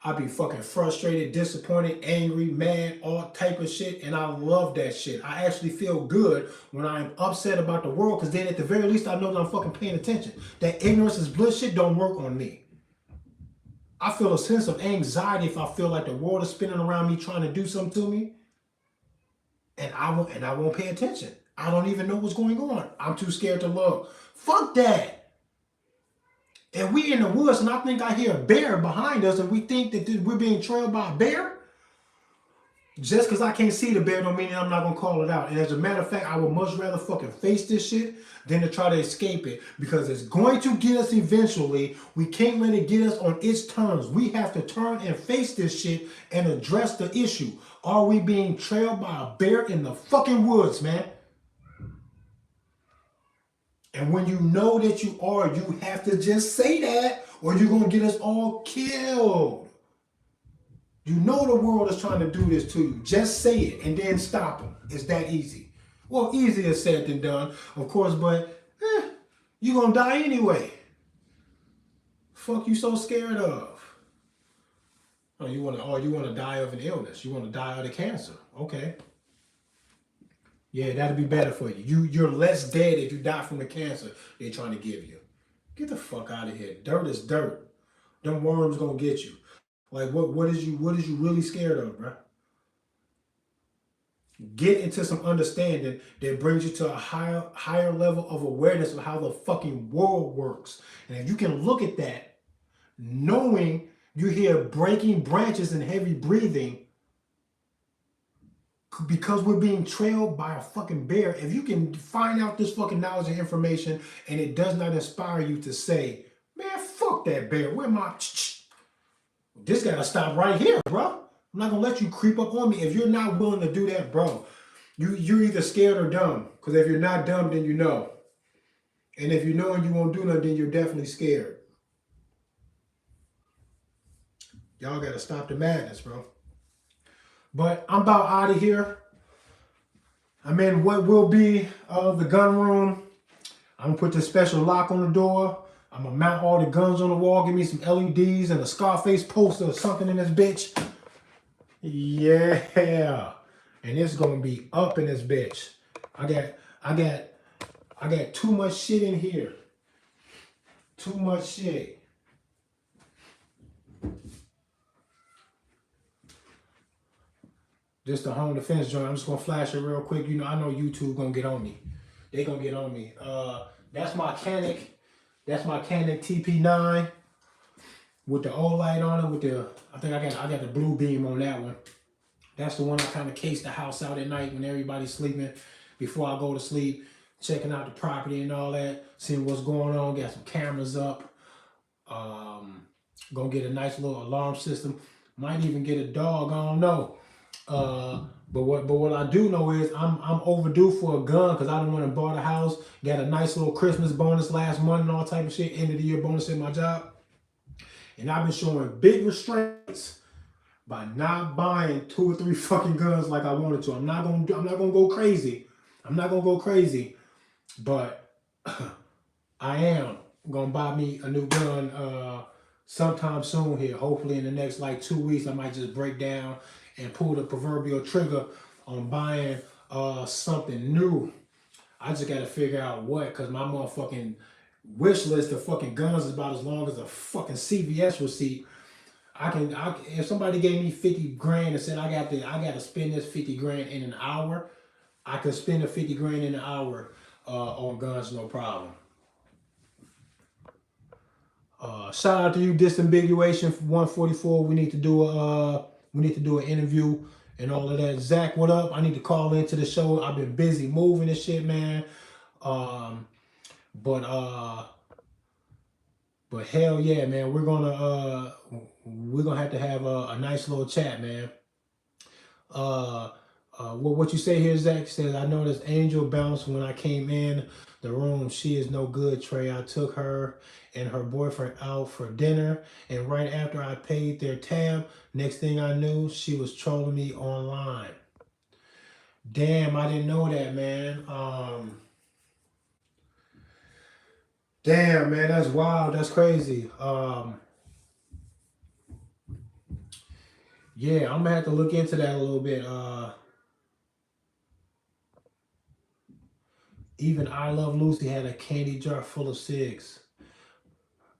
I be fucking frustrated, disappointed, angry, mad, all type of shit, and I love that shit. I actually feel good when I am upset about the world, because then at the very least I know that I'm fucking paying attention. That ignorance is bliss shit don't work on me. I feel a sense of anxiety if I feel like the world is spinning around me trying to do something to me, and I won't pay attention. I don't even know what's going on. I'm too scared to look. Fuck that. And we in the woods, and I think I hear a bear behind us, and we think that we're being trailed by a bear. Just because I can't see the bear don't mean I'm not going to call it out. And as a matter of fact, I would much rather fucking face this shit than to try to escape it, because it's going to get us eventually. We can't let it get us on its terms. We have to turn and face this shit and address the issue. Are we being trailed by a bear in the fucking woods, man? And when you know that you are, you have to just say that, or you're going to get us all killed. You know the world is trying to do this to you. Just say it and then stop them. It's that easy. Well, easier said than done, of course, but you're going to die anyway. Fuck you so scared of? Oh, you want to die of an illness. You want to die of the cancer. Okay. Yeah, that'd be better for you. You're less dead if you die from the cancer they're trying to give you. Get the fuck out of here. Dirt is dirt. Them worms gonna get you. Like what is you really scared of, bro? Get into some understanding that brings you to a higher level of awareness of how the fucking world works. And if you can look at that, knowing you hear breaking branches and heavy breathing because we're being trailed by a fucking bear, if you can find out this fucking knowledge and information and it does not inspire you to say, man, fuck that bear, where my this gotta stop right here, bro. I'm not gonna let you creep up on me. If you're not willing to do that, bro, you're either scared or dumb. Because if you're not dumb, then you know. And if you know and you won't do nothing, then you're definitely scared. Y'all gotta stop the madness, bro. But I'm about out of here. I'm in what will be the gun room. I'm gonna put this special lock on the door. I'm gonna mount all the guns on the wall. Give me some LEDs and a Scarface poster or something in this bitch. Yeah. And it's gonna be up in this bitch. I got too much shit in here. Too much shit. Just a home defense joint. I'm just gonna flash it real quick. You know, I know YouTube gonna get on me. They gonna get on me. That's my Canik. That's my Canik TP9 with the old light on it. With the, I think I got the blue beam on that one. That's the one I kind of case the house out at night when everybody's sleeping. Before I go to sleep, checking out the property and all that, seeing what's going on. Got some cameras up. Gonna get a nice little alarm system. Might even get a dog. I don't know. But what I do know is I'm overdue for a gun because I don't want to buy a house. Got a nice little Christmas bonus last month and all type of shit. End of the year bonus in my job. And I've been showing big restraints by not buying 2 or 3 fucking guns like I wanted to. I'm not gonna go crazy. I'm not gonna go crazy, but I am gonna buy me a new gun sometime soon here. Hopefully in the next like 2 weeks, I might just break down and pull the proverbial trigger on buying something new. I just gotta figure out what, because my motherfucking wish list of fucking guns is about as long as a fucking CVS receipt. If somebody gave me 50 grand and said I got to spend this 50 grand in an hour, I could spend the 50 grand in an hour on guns, no problem. Shout out to you, Disambiguation 144. We need to do an interview and all of that. Zach, what up? I need to call into the show. I've been busy moving and shit, man. But hell yeah, man, we're gonna have to have a nice little chat, man. What you say here, Zach, says, I noticed Angel bounced when I came in the room. She is no good, Trey. I took her and her boyfriend out for dinner, and right after I paid their tab, next thing I knew, she was trolling me online. Damn, I didn't know that, man. Damn, man, that's wild. That's crazy. Yeah, I'm gonna have to look into that a little bit. Even I Love Lucy had a candy jar full of cigs.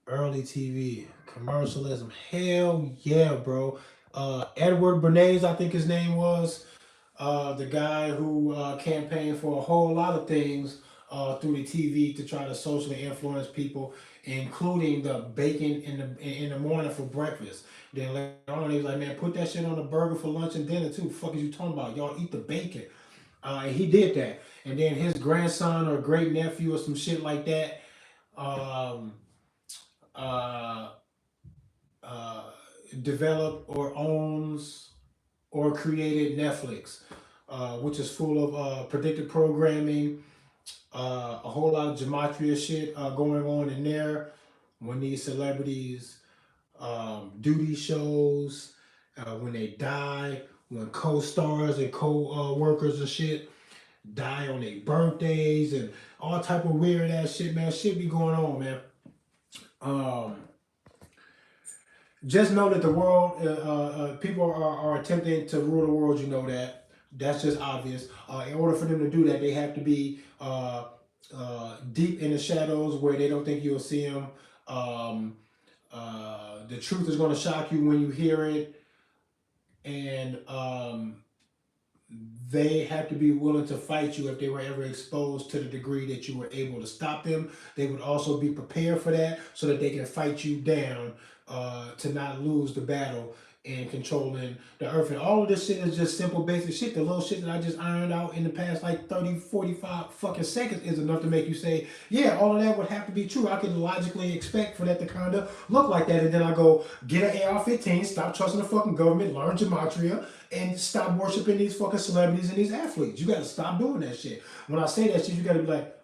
Early TV, commercialism. Hell yeah, bro. Edward Bernays, I think his name was, the guy who campaigned for a whole lot of things through the TV to try to socially influence people, including the bacon in the morning for breakfast. Then later on, he was like, "Man, put that shit on a burger for lunch and dinner too. Fuck is you talking about? Y'all eat the bacon." And he did that, and then his grandson or great nephew or some shit like that. Um, uh, uh, Developed or owns or created Netflix, which is full of predictive programming, a whole lot of Gematria shit going on in there. When these celebrities do these shows, when they die, when co-stars and co-workers and shit die on their birthdays and all type of weird ass shit, man. Shit be going on, man. Um, just know that the world, people are attempting to rule the world. You know that. That's just obvious. In order for them to do that, they have to be deep in the shadows where they don't think you'll see them. Um, the truth is going to shock you when you hear it, and they have to be willing to fight you if they were ever exposed to the degree that you were able to stop them. They would also be prepared for that so that they can fight you down to not lose the battle in controlling the earth. And all of this shit is just simple, basic shit. The little shit that I just ironed out in the past like 30, 45 fucking seconds is enough to make you say, yeah, all of that would have to be true. I could logically expect for that to kind of look like that. And then I go, get an AR-15, stop trusting the fucking government, learn Gematria, and stop worshiping these fucking celebrities and these athletes. You got to stop doing that shit. When I say that shit, you got to be like,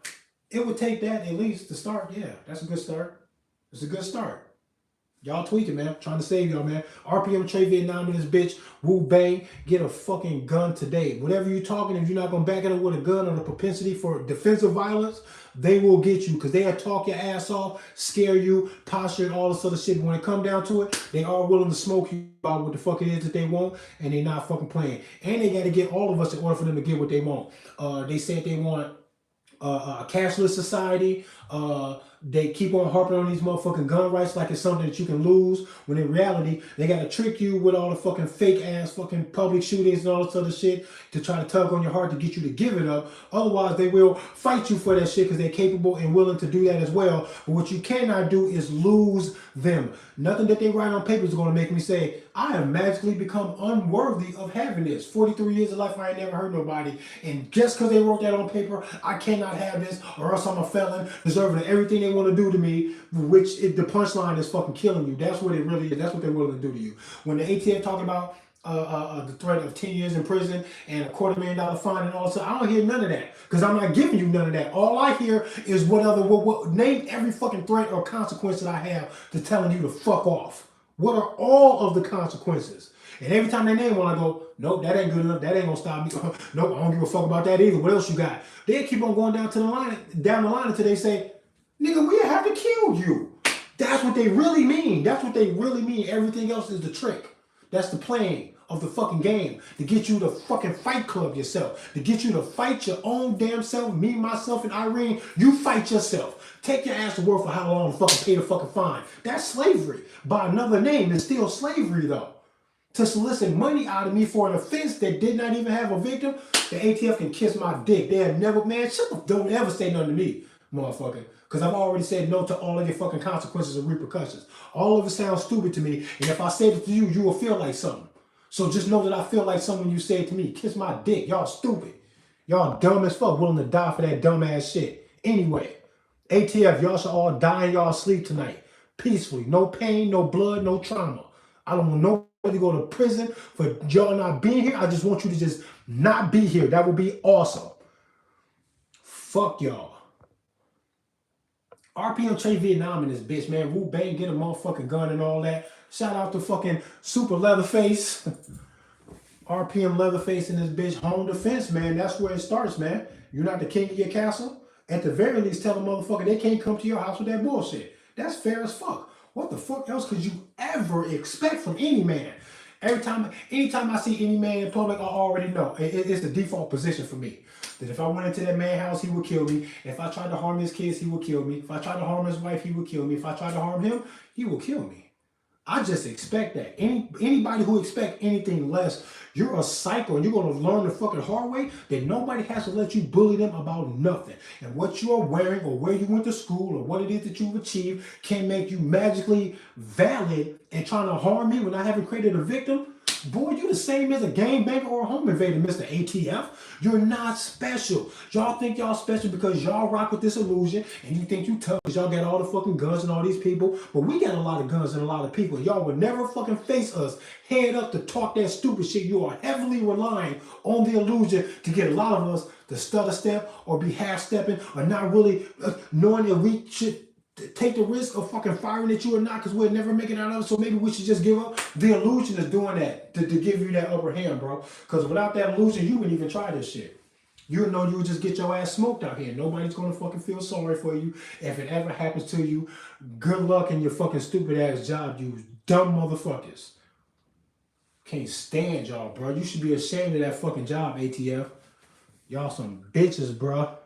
it would take that at least to start. Yeah, that's a good start. It's a good start. Y'all tweaking, man. I'm trying to save y'all, man. RPM Trade Vietnam in this bitch. Wu Bang. Get a fucking gun today. Whatever you're talking, if you're not going to back it up with a gun or a propensity for defensive violence, they will get you because they'll talk your ass off, scare you, posture, and all this other shit. But when it come down to it, they are willing to smoke you about what the fuck it is that they want, and they not fucking playing. And they got to get all of us in order for them to get what they want. They said they want a cashless society. They keep on harping on these motherfucking gun rights like it's something that you can lose, when in reality, they gotta trick you with all the fucking fake ass fucking public shootings and all this other shit to try to tug on your heart to get you to give it up. Otherwise, they will fight you for that shit because they're capable and willing to do that as well. But what you cannot do is lose them. Nothing that they write on paper is gonna make me say, I have magically become unworthy of having this. 43 years of life, I ain't never hurt nobody. And just because they wrote that on paper, I cannot have this, or else I'm a felon, deserving of everything they want to do to me, which the punchline is fucking killing you. That's what it really is. That's what they're willing to do to you. When the ATF talking about the threat of 10 years in prison and a $250,000 fine and all that, I don't hear none of that because I'm not giving you none of that. All I hear is what name every fucking threat or consequence that I have to telling you to fuck off. What are all of the consequences? And every time they name one, I go, nope, that ain't good enough. That ain't gonna stop me. Nope, I don't give a fuck about that either. What else you got? They keep on going down the line until they say, nigga, we have to kill you. That's what they really mean. That's what they really mean. Everything else is the trick. That's the playing of the fucking game. To get you to fucking fight club yourself. To get you to fight your own damn self. Me, myself, and Irene. You fight yourself. Take your ass to work for how long to fucking pay the fucking fine. That's slavery. By another name, it's still slavery though. To solicit money out of me for an offense that did not even have a victim, the ATF can kiss my dick. They have never, man, don't ever say nothing to me, motherfucker. Because I've already said no to all of your fucking consequences and repercussions. All of it sounds stupid to me. And if I said it to you, you will feel like something. So just know that I feel like something when you say it to me. Kiss my dick. Y'all stupid. Y'all dumb as fuck, willing to die for that dumb ass shit. Anyway, ATF, y'all should all die in y'all sleep tonight. Peacefully. No pain, no blood, no trauma. I don't want nobody to go to prison for y'all not being here. I just want you to just not be here. That would be awesome. Fuck y'all. RPM Trade Vietnam in this bitch, man. Wu Bang, get a motherfucking gun and all that. Shout out to fucking Super Leatherface. RPM Leatherface in this bitch. Home defense, man. That's where it starts, man. You're not the king of your castle. At the very least, tell a motherfucker they can't come to your house with that bullshit. That's fair as fuck. What the fuck else could you ever expect from any man? Anytime I see any man in public, I already know it's the default position for me. That if I went into that man's house, he would kill me. If I tried to harm his kids, he would kill me. If I tried to harm his wife, he would kill me. If I tried to harm him, he will kill me. I just expect that. Anybody who expects anything less, you're a psycho and you're going to learn the fucking hard way that nobody has to let you bully them about nothing. And what you're wearing or where you went to school or what it is that you've achieved can make you magically valid and trying to harm me when I haven't created a victim. Boy, you the same as a gangbanger or a home invader, Mr. ATF. You're not special. Y'all think y'all special because y'all rock with this illusion and you think you tough because y'all got all the fucking guns and all these people. But we got a lot of guns and a lot of people. Y'all would never fucking face us head up to talk that stupid shit. You are heavily relying on the illusion to get a lot of us to stutter step or be half stepping or not really knowing that we should take the risk of fucking firing at you or not because we'll never make it out of it. So maybe we should just give up. The illusion is doing that to give you that upper hand, bro. Because without that illusion, you wouldn't even try this shit. You would know you would just get your ass smoked out here. Nobody's going to fucking feel sorry for you. If it ever happens to you, good luck in your fucking stupid ass job, you dumb motherfuckers. Can't stand y'all, bro. You should be ashamed of that fucking job, ATF. Y'all some bitches, bro.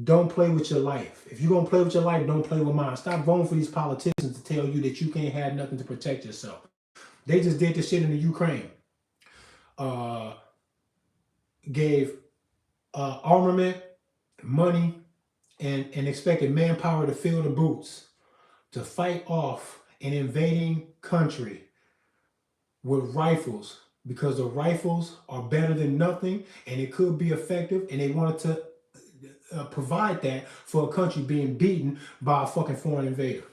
Don't play with your life. If you're going to play with your life, don't play with mine. Stop voting for these politicians to tell you that you can't have nothing to protect yourself. They just did this shit in the Ukraine. Gave armament, money, and expected manpower to fill the boots to fight off an invading country with rifles because the rifles are better than nothing and it could be effective, and they wanted to provide that for a country being beaten by a fucking foreign invader.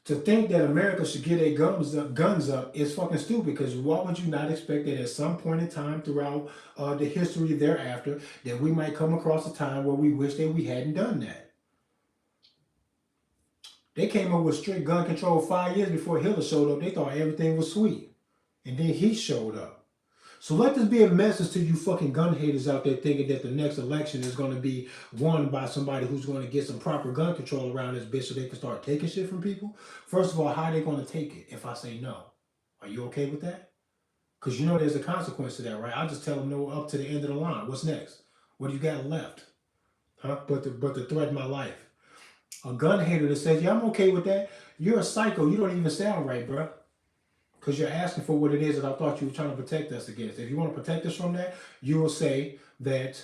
To think that America should get their guns up is fucking stupid, because why would you not expect that at some point in time throughout the history thereafter that we might come across a time where we wish that we hadn't done that? They came up with strict gun control 5 years before Hitler showed up. They thought everything was sweet. And then he showed up. So let this be a message to you fucking gun haters out there thinking that the next election is going to be won by somebody who's going to get some proper gun control around this bitch so they can start taking shit from people. First of all, how are they going to take it if I say no? Are you okay with that? Because you know there's a consequence to that, right? I'll just tell them no up to the end of the line. What's next? What do you got left? Huh? But to threaten my life. A gun hater that says, yeah, I'm okay with that. You're a psycho. You don't even sound right, bro. Because you're asking for what it is that I thought you were trying to protect us against. If you want to protect us from that, you will say that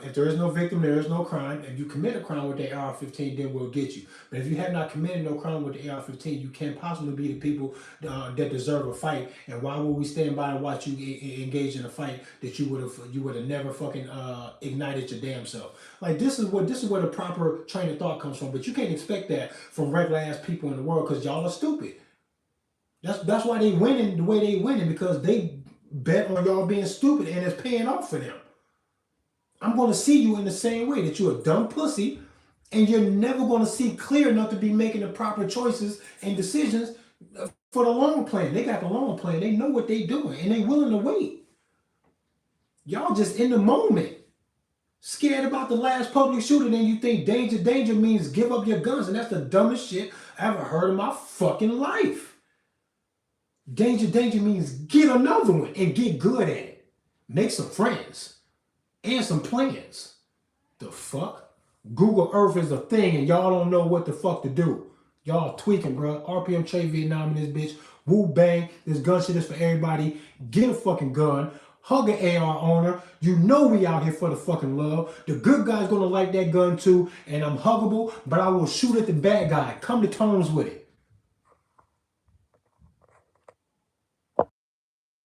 if there is no victim, there is no crime. If you commit a crime with the AR-15, then we'll get you. But if you have not committed no crime with the AR-15, you can't possibly be the people that deserve a fight. And why would we stand by and watch you engage in a fight that you would have never fucking ignited your damn self? Like this is where the proper train of thought comes from. But you can't expect that from regular ass people in the world because y'all are stupid. That's why they winning the way they winning, because they bet on y'all being stupid and it's paying off for them. I'm going to see you in the same way, that you're a dumb pussy and you're never going to see clear enough to be making the proper choices and decisions for the long plan. They got the long plan. They know what they doing and they willing to wait. Y'all just in the moment. Scared about the last public shooting and you think danger means give up your guns, and that's the dumbest shit I ever heard in my fucking life. Danger means get another one and get good at it. Make some friends and some plans. The fuck? Google Earth is a thing and y'all don't know what the fuck to do. Y'all tweaking, bro. RPM Trade Vietnam in this bitch. Woo bang. This gun shit is for everybody. Get a fucking gun. Hug an AR owner. You know we out here for the fucking love. The good guy's gonna like that gun too. And I'm huggable, but I will shoot at the bad guy. Come to terms with it.